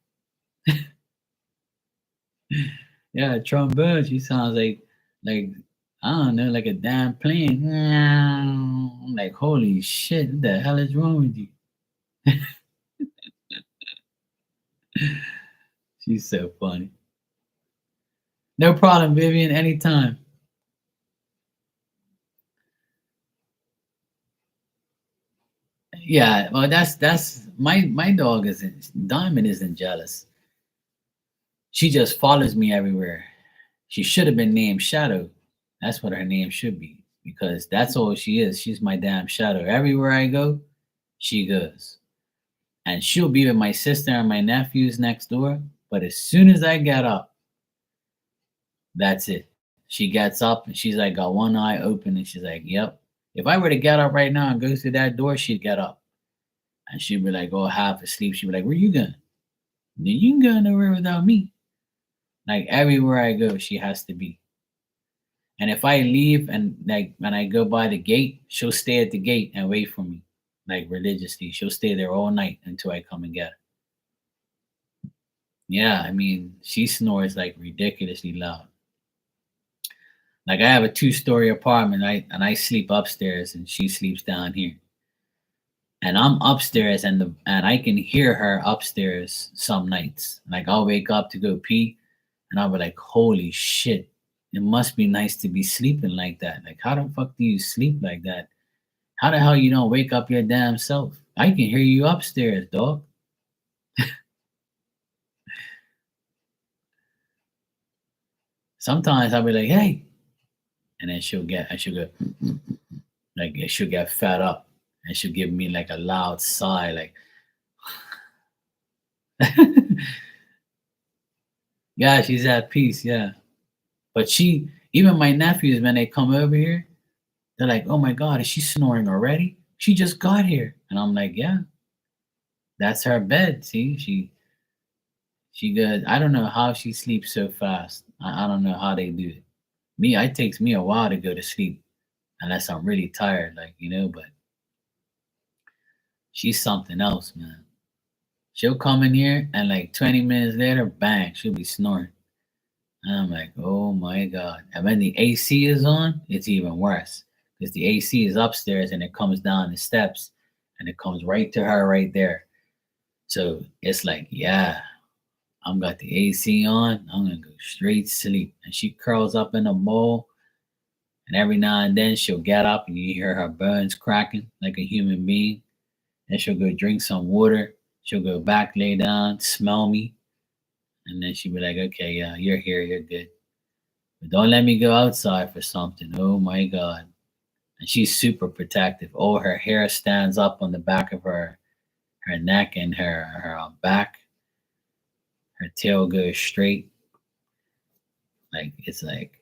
Yeah, trombone. She sounds like I don't know, like a damn plane. I'm like, holy shit, what the hell is wrong with you? She's so funny. No problem, Vivian. Anytime. Yeah, well, that's my dog isn't Diamond isn't jealous. She just follows me everywhere. She should have been named Shadow. That's what her name should be because that's all she is. She's my damn shadow. Everywhere I go, she goes. And she'll be with my sister and my nephews next door. But as soon as I get up, that's it. She gets up and she's like, got one eye open, and she's like, yep. If I were to get up right now and go through that door, she'd get up. And she'd be like, oh, half asleep. She'd be like, where you going? You can go nowhere without me. Like everywhere I go, she has to be. And if I leave and like when I go by the gate, she'll stay at the gate and wait for me, like religiously. She'll stay there all night until I come and get her. Yeah, I mean, she snores like ridiculously loud. Like I have a two-story apartment, and I sleep upstairs, and she sleeps down here. And I'm upstairs, and I can hear her upstairs some nights. Like I'll wake up to go pee, and I'll be like, "Holy shit! It must be nice to be sleeping like that. Like how the fuck do you sleep like that? How the hell you don't wake up your damn self? I can hear you upstairs, dog." Sometimes I'll be like, "Hey," and then she'll go, like she'll get fed up, and she'll give me like a loud sigh, like, yeah, she's at peace, yeah. But even my nephews, when they come over here, they're like, "Oh my god, is she snoring already? She just got here," and I'm like, "Yeah, that's her bed. See, she good. I don't know how she sleeps so fast. I don't know how they do it. Me, it takes me a while to go to sleep unless I'm really tired, like But she's something else, man. She'll come in here and like 20 minutes later, bang, she'll be snoring. And I'm like, oh my God. And when the AC is on, it's even worse because the AC is upstairs and it comes down the steps and it comes right to her right there. So it's like, yeah, I'm got the AC on. I'm going to go straight sleep. And she curls up in a ball. And every now and then she'll get up and you hear her bones cracking like a human being. Then she'll go drink some water. She'll go back, lay down, smell me. And then she'll be like, okay, yeah, you're here. You're good. But don't let me go outside for something. Oh my God. And she's super protective. Oh, her hair stands up on the back of her neck and her back. Her tail goes straight. Like it's like,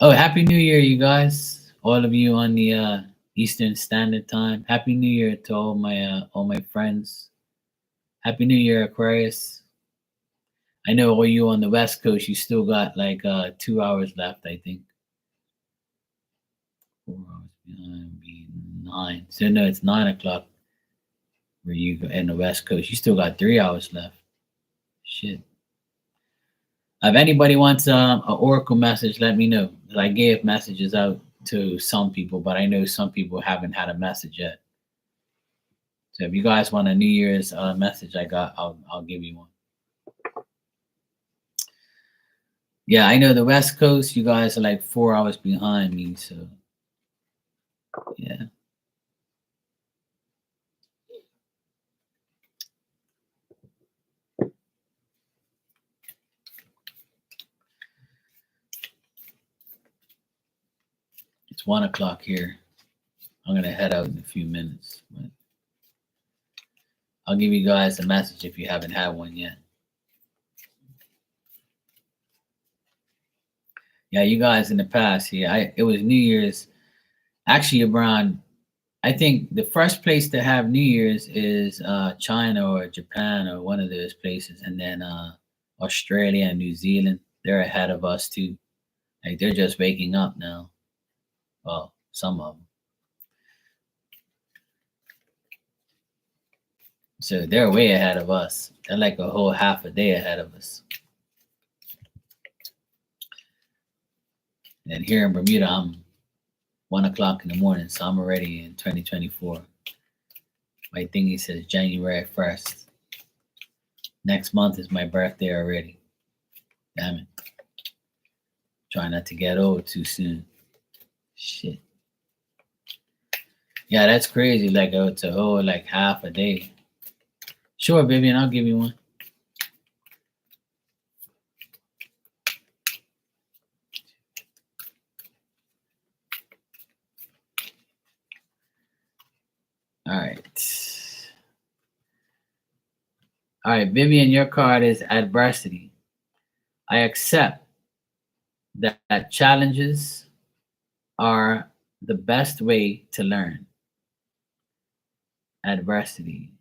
oh, Happy New Year, you guys! All of you on the Eastern Standard Time. Happy New Year to all my friends. Happy New Year, Aquarius. I know all you on the West Coast, you still got like 2 hours left, I think. 4 hours behind, be 9. So no, it's 9 o'clock where you in the West Coast. You still got 3 hours left. Shit. If anybody wants an Oracle message, let me know. I gave messages out to some people, but I know some people haven't had a message yet. So if you guys want a New Year's message, I'll give you one. Yeah, I know the West Coast. You guys are like 4 hours behind me, so yeah. It's 1 o'clock here. I'm gonna head out in a few minutes, but I'll give you guys a message if you haven't had one yet. Yeah, you guys in the past, yeah, it was New Year's. Actually, around, I think the first place to have New Year's is China or Japan or one of those places, and then Australia and New Zealand. They're ahead of us too. Like they're just waking up now. Well, some of them. So they're way ahead of us. They're like a whole half a day ahead of us. And here in Bermuda, I'm 1 o'clock in the morning, so I'm already in 2024. My thingy says January 1st. Next month is my birthday already. Damn it. Try not to get old too soon. Shit. Yeah, that's crazy. Like, it's a whole, like, half a day. Sure, baby, and I'll give you one. All right. All right, Vivian, your card is adversity. I accept that challenges are the best way to learn. Adversity.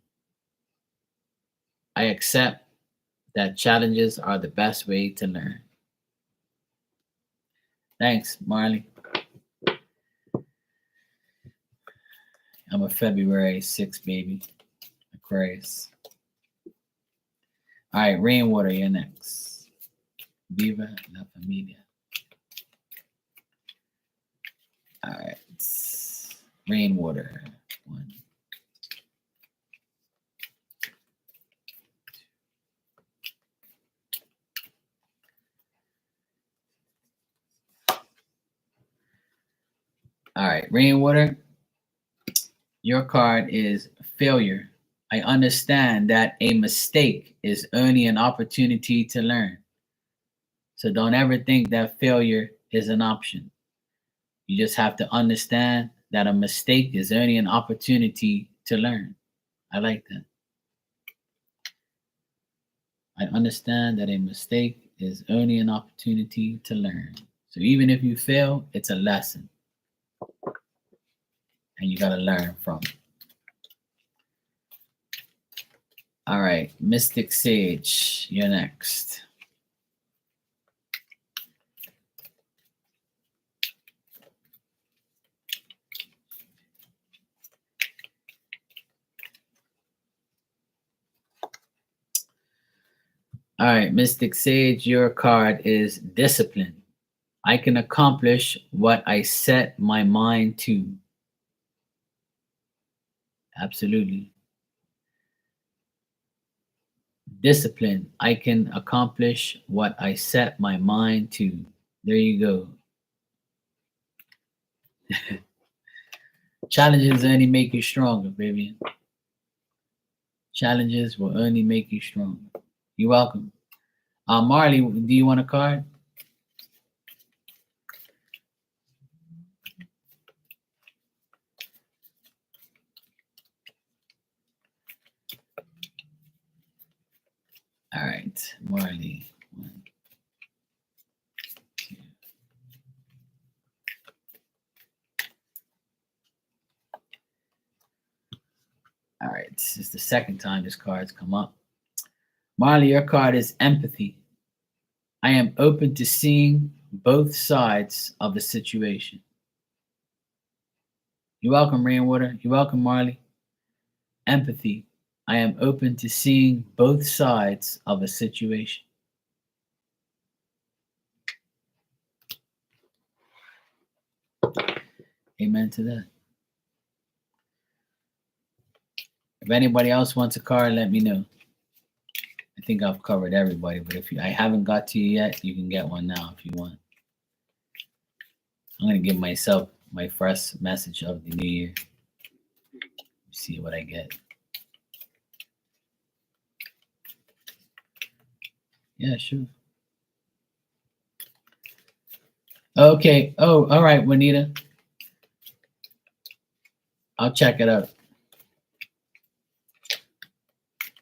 I accept that challenges are the best way to learn. Thanks, Marley. I'm a February 6th baby. Aquarius. All right, Rainwater, you're next. Viva la familia. All right. Rainwater. 1. All right, Rainwater. Your card is failure. I understand that a mistake is only an opportunity to learn. So don't ever think that failure is an option. You just have to understand that a mistake is only an opportunity to learn. I like that. I understand that a mistake is only an opportunity to learn. So even if you fail, it's a lesson. And you got to learn from it. All right, Mystic Sage, you're next. All right, Mystic Sage, your card is discipline. I can accomplish what I set my mind to. Absolutely. Discipline. I can accomplish what I set my mind to. There you go. Challenges only make you stronger, Vivian. Challenges will only make you stronger. You're welcome. Marley, do you want a card? All right, Marley. 1, 2. All right, this is the second time this card's come up. Marley, your card is empathy. I am open to seeing both sides of the situation. You're welcome, Rainwater. You're welcome, Marley. Empathy. I am open to seeing both sides of a situation. Amen to that. If anybody else wants a card, let me know. I think I've covered everybody, but if I haven't got to you yet, you can get one now if you want. I'm going to give myself my first message of the new year. See what I get. Yeah, sure. Okay. Oh, all right, Juanita. I'll check it out.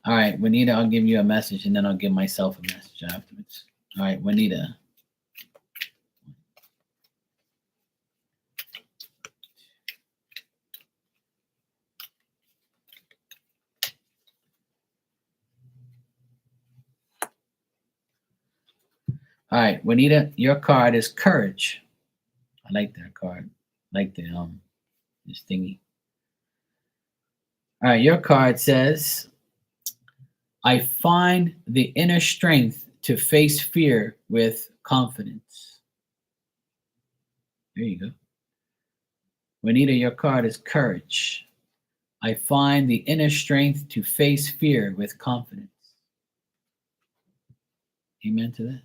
All right, Juanita, I'll give you a message and then I'll give myself a message afterwards. All right, Juanita. All right, Juanita, your card is courage. I like that card. I like the this thingy. All right, your card says, I find the inner strength to face fear with confidence. There you go. Juanita, your card is courage. I find the inner strength to face fear with confidence. Amen to that.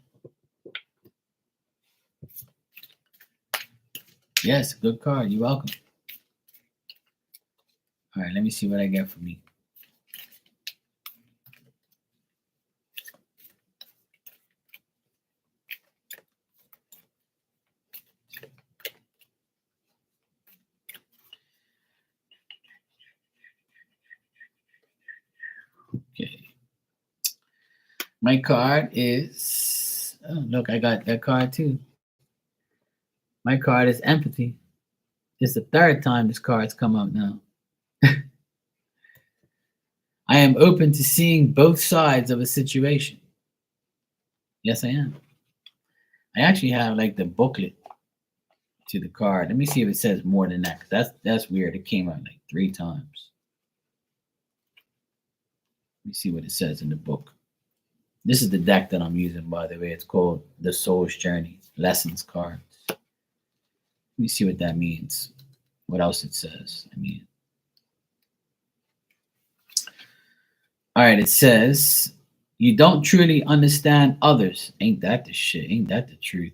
Yes, good card. You're welcome. All right, let me see what I get for me. Okay. My card is, oh, look, I got that card too. My card is empathy. It's the third time this card's come out now. I am open to seeing both sides of a situation. Yes, I am. I actually have like the booklet to the card. Let me see if it says more than that. 'Cause that's weird. It came out like 3 times. Let me see what it says in the book. This is the deck that I'm using, by the way. It's called the Soul's Journey Lessons cards. Let me see what that means. What else it says. All right, it says, you don't truly understand others. Ain't that the shit? Ain't that the truth?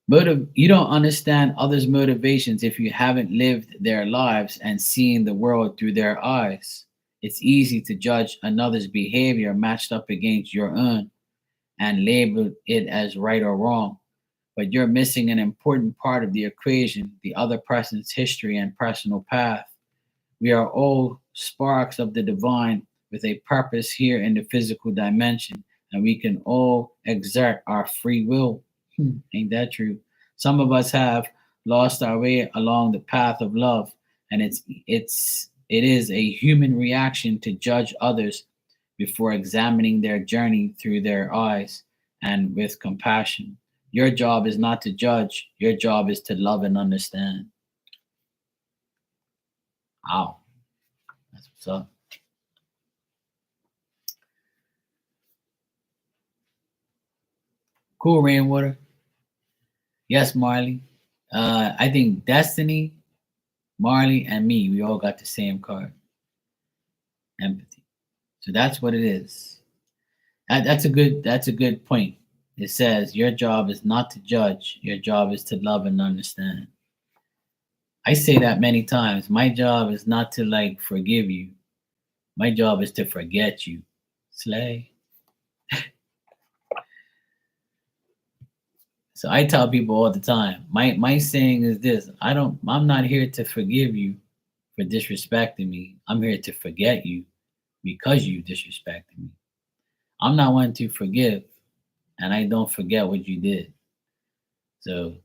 You don't understand others' motivations if you haven't lived their lives and seen the world through their eyes. It's easy to judge another's behavior matched up against your own and label it as right or wrong. But you're missing an important part of the equation, the other person's history and personal path. We are all sparks of the divine with a purpose here in the physical dimension, and we can all exert our free will. Ain't that true? Some of us have lost our way along the path of love, and it is a human reaction to judge others before examining their journey through their eyes and with compassion. Your job is not to judge, your job is to love and understand. Wow, that's what's up. Cool, Rainwater. Yes, Marley. I think Destiny, Marley, and me, we all got the same card. Empathy. So that's what it is. That's a good point. It says your job is not to judge, your job is to love and understand. I say that many times. My job is not to like forgive you. My job is to forget you. Slay. So I tell people all the time, my saying is this, I'm not here to forgive you for disrespecting me. I'm here to forget you because you disrespected me. I'm not one to forgive and I don't forget what you did. So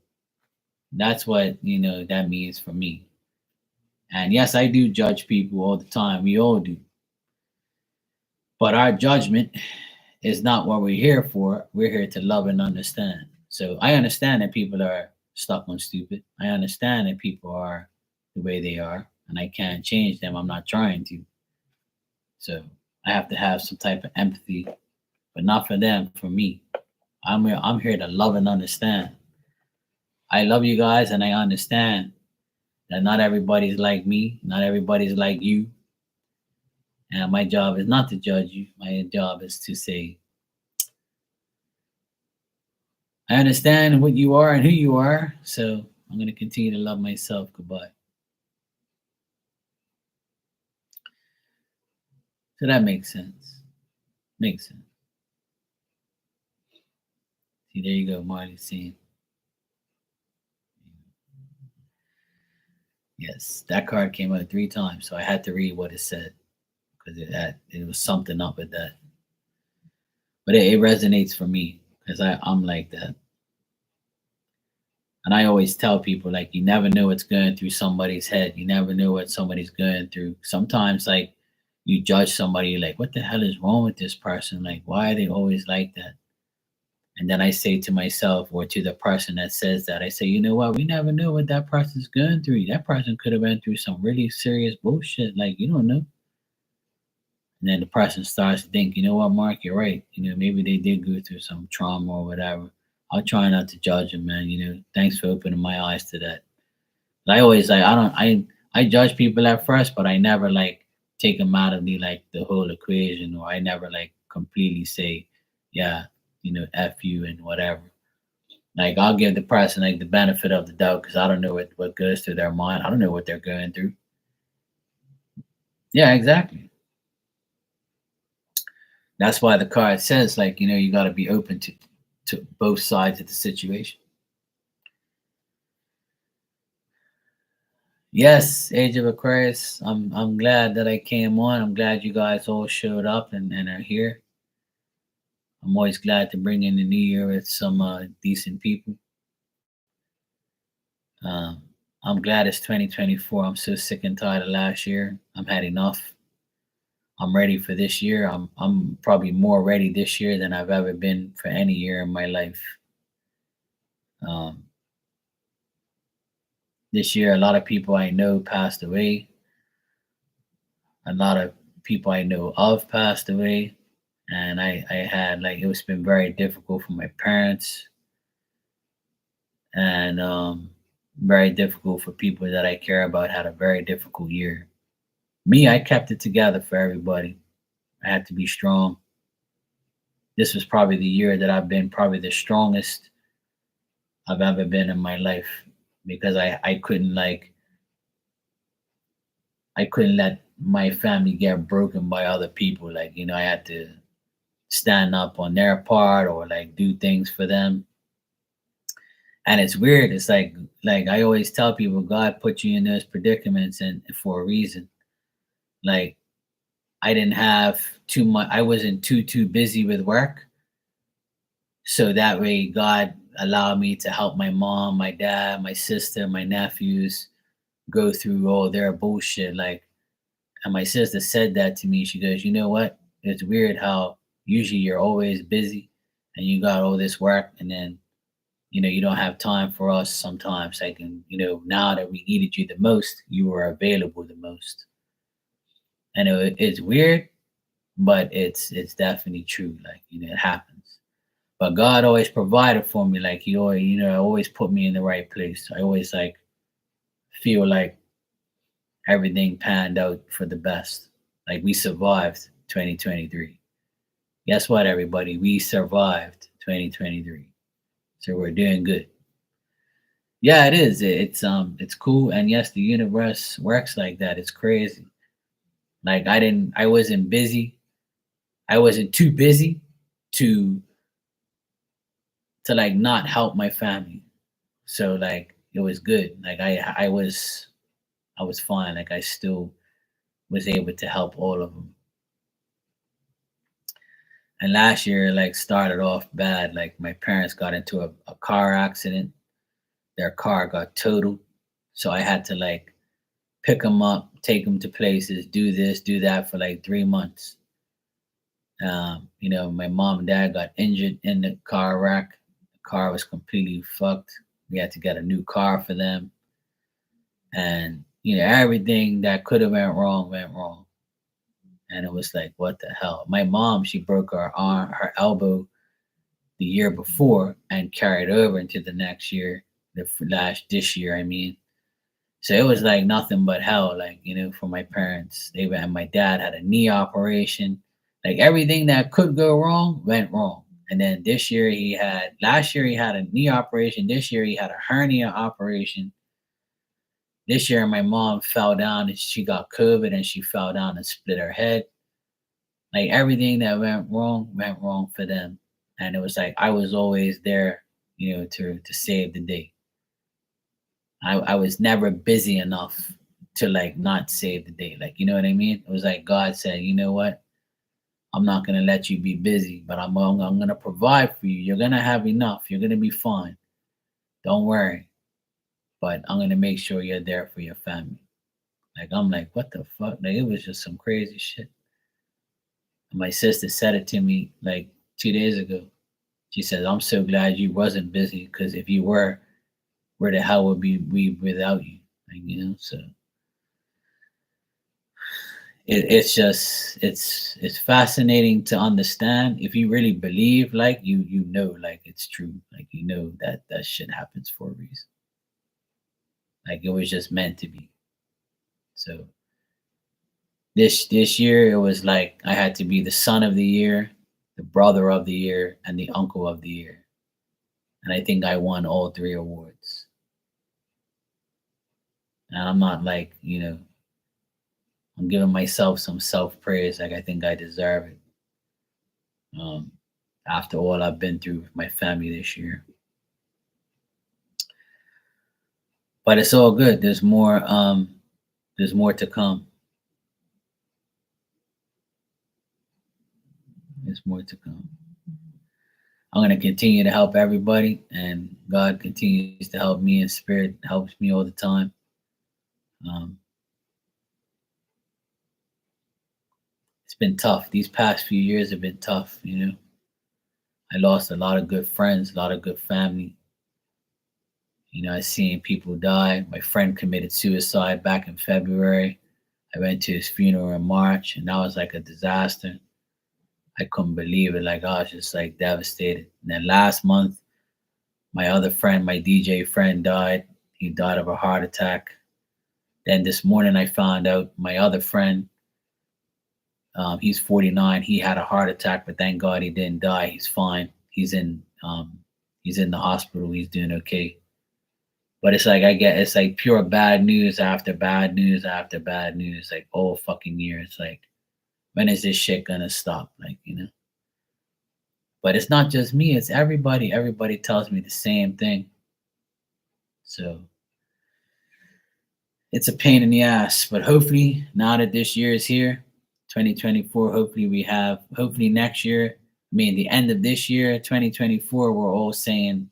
that's what, that means for me. And yes, I do judge people all the time. We all do. But our judgment is not what we're here for. We're here to love and understand. So I understand that people are stuck on stupid. I understand that people are the way they are, and I can't change them. I'm not trying to. So I have to have some type of empathy, but not for them, for me. I'm here to love and understand. I love you guys, and I understand that not everybody's like me, not everybody's like you. And my job is not to judge you. My job is to say, I understand what you are and who you are, so I'm going to continue to love myself. Goodbye. So that makes sense. Makes sense. See, there you go, Marty saying. Yes, that card came out 3 times, so I had to read what it said because it was something up with that. But it resonates for me because I'm like that. And I always tell people, like, you never know what's going through somebody's head. You never know what somebody's going through. Sometimes, like, you judge somebody, like, what the hell is wrong with this person? Like, why are they always like that? And then I say to myself or to the person that says that, I say, you know what? We never know what that person's going through. That person could have been through some really serious bullshit. Like, you don't know. And then the person starts to think, you know what, Mark, you're right. You know, maybe they did go through some trauma or whatever. I'll try not to judge them, man. You know, thanks for opening my eyes to that. I always like I judge people at first, but I never like take them out of the like the whole equation, or I never like completely say, yeah, you know, f you and whatever. Like I'll give the person like the benefit of the doubt because I don't know what goes through their mind. I don't know what they're going through. Yeah, exactly. That's why the card says like you know you got to be open to both sides of the situation. Yes, Age of Aquarius. I'm glad that I came on. I'm glad you guys all showed up and are here. I'm always glad to bring in the new year with some decent people. Um, I'm glad it's 2024. I'm so sick and tired of last year. I'm had enough. I'm ready for this year. I'm probably more ready this year than I've ever been for any year in my life. Um, this year, a lot of people I know passed away. A lot of people I know of passed away, and I had like it was been very difficult for my parents, and very difficult for people that I care about. Had a very difficult year. Me, I kept it together for everybody. I had to be strong. This was probably the year that I've been probably the strongest I've ever been in my life because I couldn't let my family get broken by other people. Like, you know, I had to stand up on their part or like do things for them. And it's weird. It's like I always tell people, God put you in those predicaments and for a reason. Like I didn't have too much. I wasn't too busy with work, so that way God allowed me to help my mom, my dad, my sister, my nephews go through all their bullshit. Like, and my sister said that to me. She goes, you know what? It's weird how usually you're always busy and you got all this work, and then you know you don't have time for us sometimes. Like, and you know now that we needed you the most, you were available the most. And it's weird, but it's definitely true. Like you know, it happens. But God always provided for me. Like He always, you know, always put me in the right place. I always like feel like everything panned out for the best. Like we survived 2023. Guess what, everybody? We survived 2023. So we're doing good. Yeah, it is. It's cool. And yes, the universe works like that. It's crazy. Like I wasn't busy. I wasn't too busy to like not help my family. So like it was good. Like I was fine. Like I still was able to help all of them. And last year like started off bad. Like my parents got into a car accident. Their car got totaled. So I had to like pick them up, take them to places, do this, do that for like 3 months. You know, my mom and dad got injured in the car wreck. The car was completely fucked. We had to get a new car for them. And, you know, everything that could have went wrong. And it was like, what the hell? My mom, she broke her arm, her elbow the year before and carried over into the next year, this year, I mean. So it was like nothing but hell, like, you know, for my parents. And my dad had a knee operation. Like everything that could go wrong went wrong. And then last year he had a knee operation. This year he had a hernia operation. This year my mom fell down and she got COVID and she fell down and split her head. Like everything that went wrong for them. And it was like I was always there, you know, to save the day. I was never busy enough to like not save the day. Like, you know what I mean? It was like God said, you know what? I'm not gonna let you be busy, but I'm gonna provide for you. You're gonna have enough. You're gonna be fine. Don't worry. But I'm gonna make sure you're there for your family. Like I'm like, what the fuck? Like it was just some crazy shit. And my sister said it to me like 2 days ago. She says, I'm so glad you wasn't busy because if you were, where the hell would we without you? Like, you know, so it's just it's fascinating to understand if you really believe like you know like it's true like you know that that shit happens for a reason like it was just meant to be. So this year it was like I had to be the son of the year, the brother of the year, and the uncle of the year, and I think I won all three awards. And I'm not like, you know, I'm giving myself some self praise like I think I deserve it. um After all I've been through with my family this year. But it's all good. There's more to come. There's more to come. I'm gonna continue to help everybody and God continues to help me and spirit helps me all the time. Um, it's been tough. These past few years have been tough, you know. I lost a lot of good friends, a lot of good family. You know, I seen people die. My friend committed suicide back in February. I went to his funeral in March and that was like a disaster. I couldn't believe it. Like I was just like devastated. And then last month, my other friend, my DJ friend, died. He died of a heart attack. Then this morning, I found out my other friend, he's 49. He had a heart attack, but thank God he didn't die. He's fine. He's in the hospital. He's doing okay. But it's like I get it's like pure bad news after bad news after bad news, like all fucking year. It's like when is this shit gonna stop? Like you know. But it's not just me, it's everybody. Everybody tells me the same thing. So it's a pain in the ass. But hopefully, now that this year is here, 2024, hopefully next year, I mean, the end of this year, 2024, we're all saying,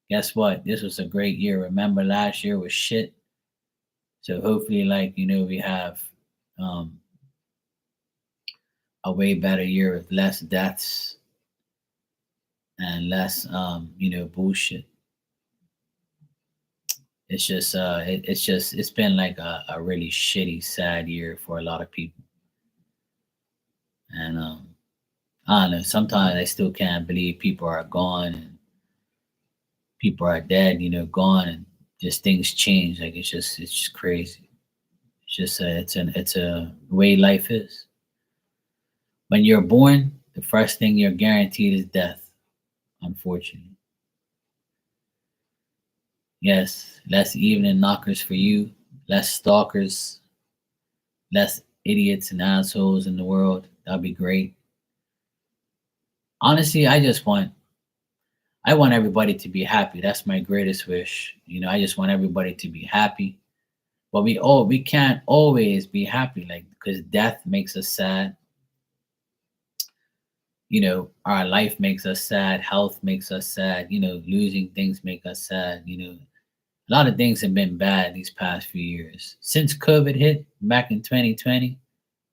guess what? This was a great year. Remember, last year was shit. So hopefully, like, you know, we have um, a way better year with less deaths and less, you know, bullshit. It's just it's been like a really shitty sad year for a lot of people. And I don't know, sometimes I still can't believe people are gone and people are dead, you know, gone and just things change. Like it's just crazy. It's just it's a way life is. When you're born, the first thing you're guaranteed is death, unfortunately. Yes, less evening knockers for you, less stalkers, less idiots and assholes in the world. That'd be great. Honestly, I want everybody to be happy. That's my greatest wish. You know, I just want everybody to be happy. But we can't always be happy, like because death makes us sad. You know, our life makes us sad. Health makes us sad. You know, losing things make us sad. You know, a lot of things have been bad these past few years. Since COVID hit back in 2020,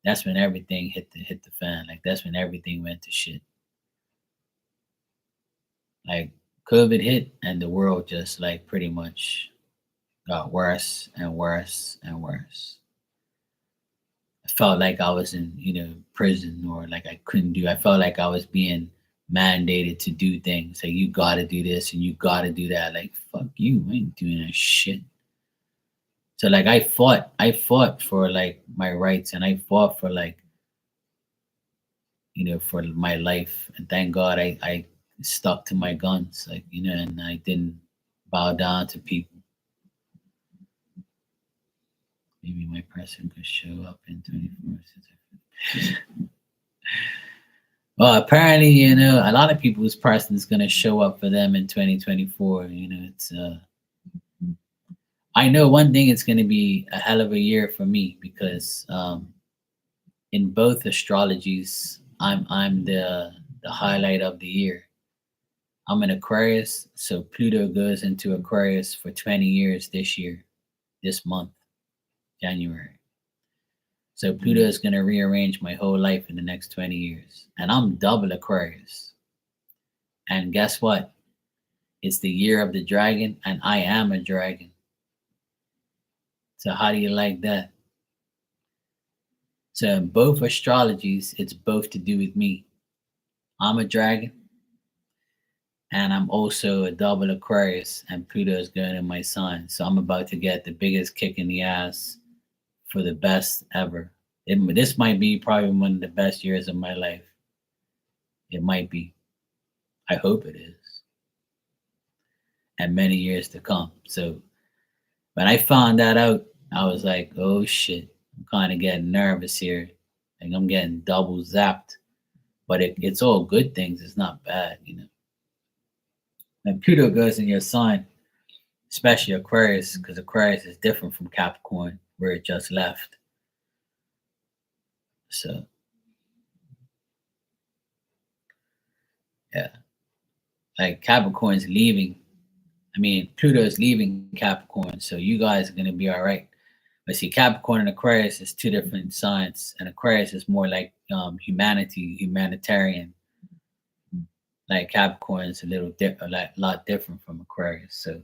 that's when everything hit the fan. Like that's when everything went to shit. Like COVID hit and the world just like pretty much got worse and worse and worse. I felt like I was in, you know, prison or like I couldn't do. I felt like I was being mandated to do things. Like you gotta do this and you gotta do that. Like fuck you, I ain't doing that shit. So like I fought for like my rights and I fought for like, you know, for my life. And thank God I stuck to my guns, like, you know, and I didn't bow down to people. Maybe my person could show up in 24 hours. Well, apparently, you know, a lot of people's person is going to show up for them in 2024. You know, it's I know one thing, it's going to be a hell of a year for me because in both astrologies, I'm the highlight of the year. I'm an Aquarius, so Pluto goes into Aquarius for 20 years this year, this month, January. So Pluto is going to rearrange my whole life in the next 20 years. And I'm double Aquarius. And guess what? It's the year of the dragon, and I am a dragon. So how do you like that? So in both astrologies, it's both to do with me. I'm a dragon, and I'm also a double Aquarius, and Pluto is going in my sign. So I'm about to get the biggest kick in the ass for the best ever. This might be probably one of the best years of my life. It might be. I hope it is. And many years to come. So when I found that out, I was like, oh shit, I'm kind of getting nervous here. Like I'm getting double zapped. But it's all good things. It's not bad, you know. And Pluto goes in your sign, especially Aquarius, because Aquarius is different from Capricorn, where it just left. So yeah, like Capricorn's leaving. I mean, Pluto is leaving Capricorn, so you guys are gonna be all right. But see, Capricorn and Aquarius is two different signs, and Aquarius is more like humanity, humanitarian. Like Capricorn is a little different, like a lot different from Aquarius. So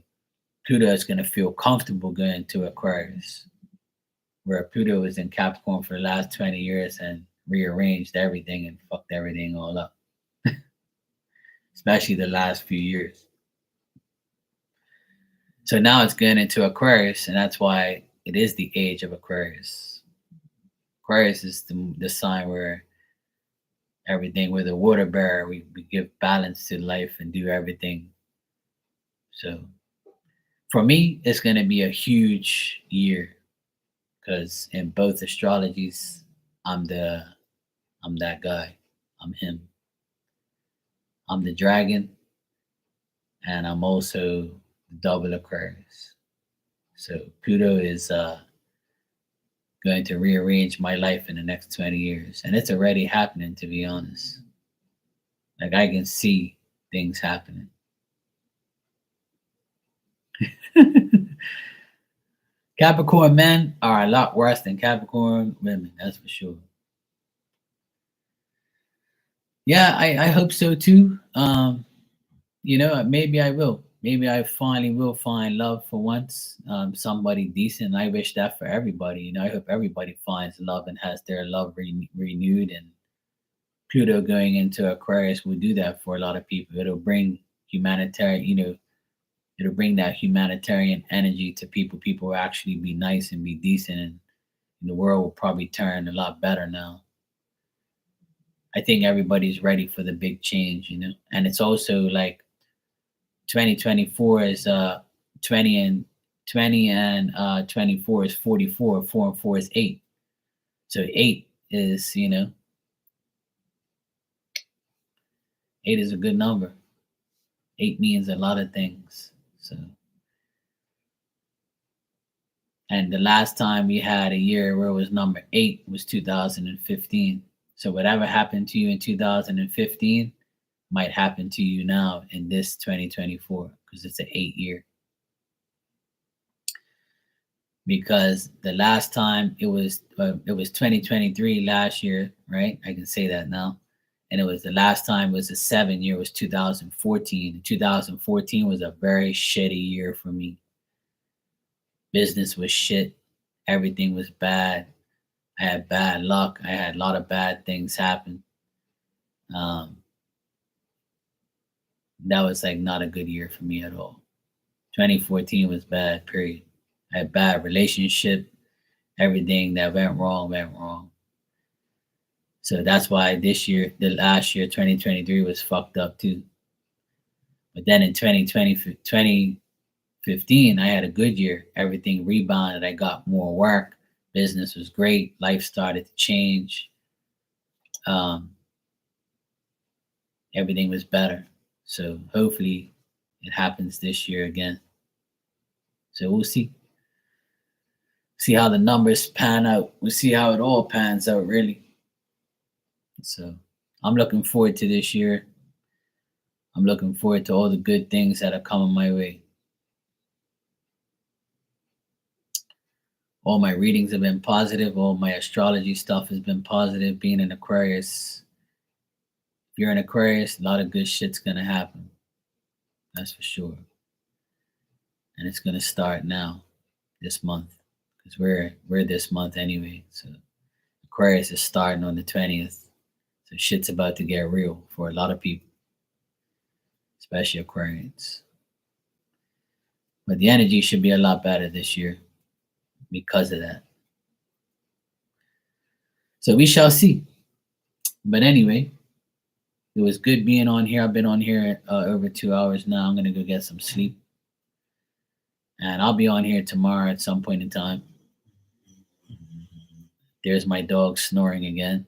Pluto is gonna feel comfortable going to Aquarius, where Pluto was in Capricorn for the last 20 years and rearranged everything and fucked everything all up, especially the last few years. So now it's going into Aquarius, and that's why it is the age of Aquarius. Aquarius is the sign where everything, we're the water bearer, we give balance to life and do everything. So for me, it's going to be a huge year because in both astrologies, I'm the I'm that guy. I'm him. I'm the dragon, and I'm also double Aquarius. So Pluto is going to rearrange my life in the next 20 years, and it's already happening. To be honest, like I can see things happening. Capricorn men are a lot worse than Capricorn women. That's for sure. Yeah, I hope so too. Maybe I will. Maybe I finally will find love for once. Somebody decent. I wish that for everybody. I hope everybody finds love and has their love renewed. And Pluto going into Aquarius will do that for a lot of people. It'll bring humanitarian, it'll bring that humanitarian energy to people. People will actually be nice and be decent, and the world will probably turn a lot better now. I think everybody's ready for the big change. And it's also like 2024 is 20 and 24 is 44, 4 and 4 is 8. So 8 is, 8 is a good number. 8 means a lot of things. So, and the last time we had a year where it was number 8 was 2015. So whatever happened to you in 2015 might happen to you now in this 2024 because it's an 8 year. Because the last time it was 2023 last year, right? I can say that now. And it was the last time was a 7 year was 2014. 2014 was a very shitty year for me. Business was shit. Everything was bad. I had bad luck. I had a lot of bad things happen. Um, that was like not a good year for me at all. 2014 was bad, period. I had bad relationship. Everything that went wrong went wrong. So that's why this year, the last year, 2023 was fucked up too. But then in 2015, I had a good year. Everything rebounded. I got more work. Business was great. Life started to change. Um, Everything was better. So hopefully it happens this year again. So we'll see. See how the numbers pan out. We'll see how it all pans out, really. So I'm looking forward to this year. I'm looking forward to all the good things that are coming my way. All my readings have been positive. All my astrology stuff has been positive. Being an Aquarius, if you're an Aquarius, a lot of good shit's gonna happen. That's for sure. And it's gonna start now, this month, because we're this month anyway. So Aquarius is starting on the 20th. So shit's about to get real for a lot of people, especially Aquarians. But the energy should be a lot better this year because of that. So we shall see. But anyway, it was good being on here. I've been on here over 2 hours now. I'm going to go get some sleep. And I'll be on here tomorrow at some point in time. There's my dog snoring again.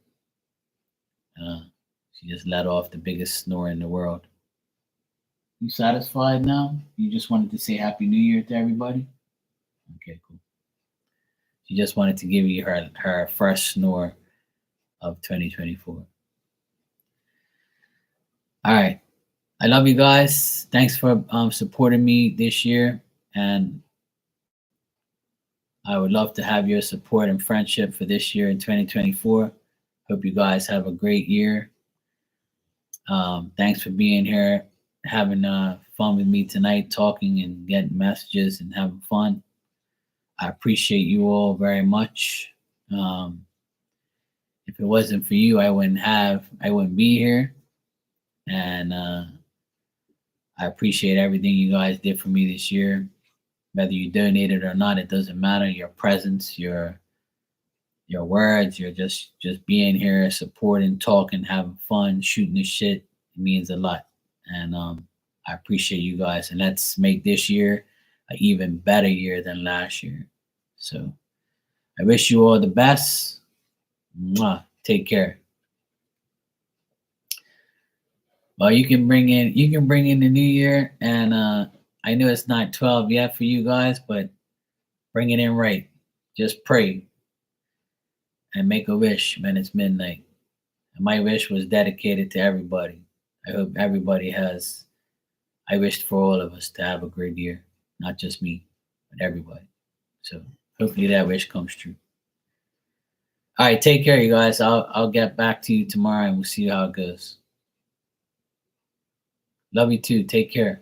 She just let off the biggest snore in the world. You satisfied now? You just wanted to say Happy New Year to everybody? Okay, cool. She just wanted to give you her first snore of 2024. All right. I love you guys. Thanks for supporting me this year. And I would love to have your support and friendship for this year in 2024. Hope you guys have a great year. Thanks for being here, having fun with me tonight, talking and getting messages and having fun. I appreciate you all very much. If it wasn't for you, I wouldn't be here. And I appreciate everything you guys did for me this year. Whether you donated or not, it doesn't matter. Your presence, your words, you're just being here, supporting, talking, having fun, shooting the shit. It means a lot. And I appreciate you guys. And let's make this year an even better year than last year. So I wish you all the best. Mwah. Take care. Well, you can bring in the new year, and I know it's not 12 yet for you guys, but bring it in right. Just pray and make a wish when it's midnight. And my wish was dedicated to everybody. I hope everybody has. I wished for all of us to have a great year, not just me, but everybody. So hopefully that wish comes true. All right, take care, you guys. I'll get back to you tomorrow, and we'll see how it goes. Love you too. Take care.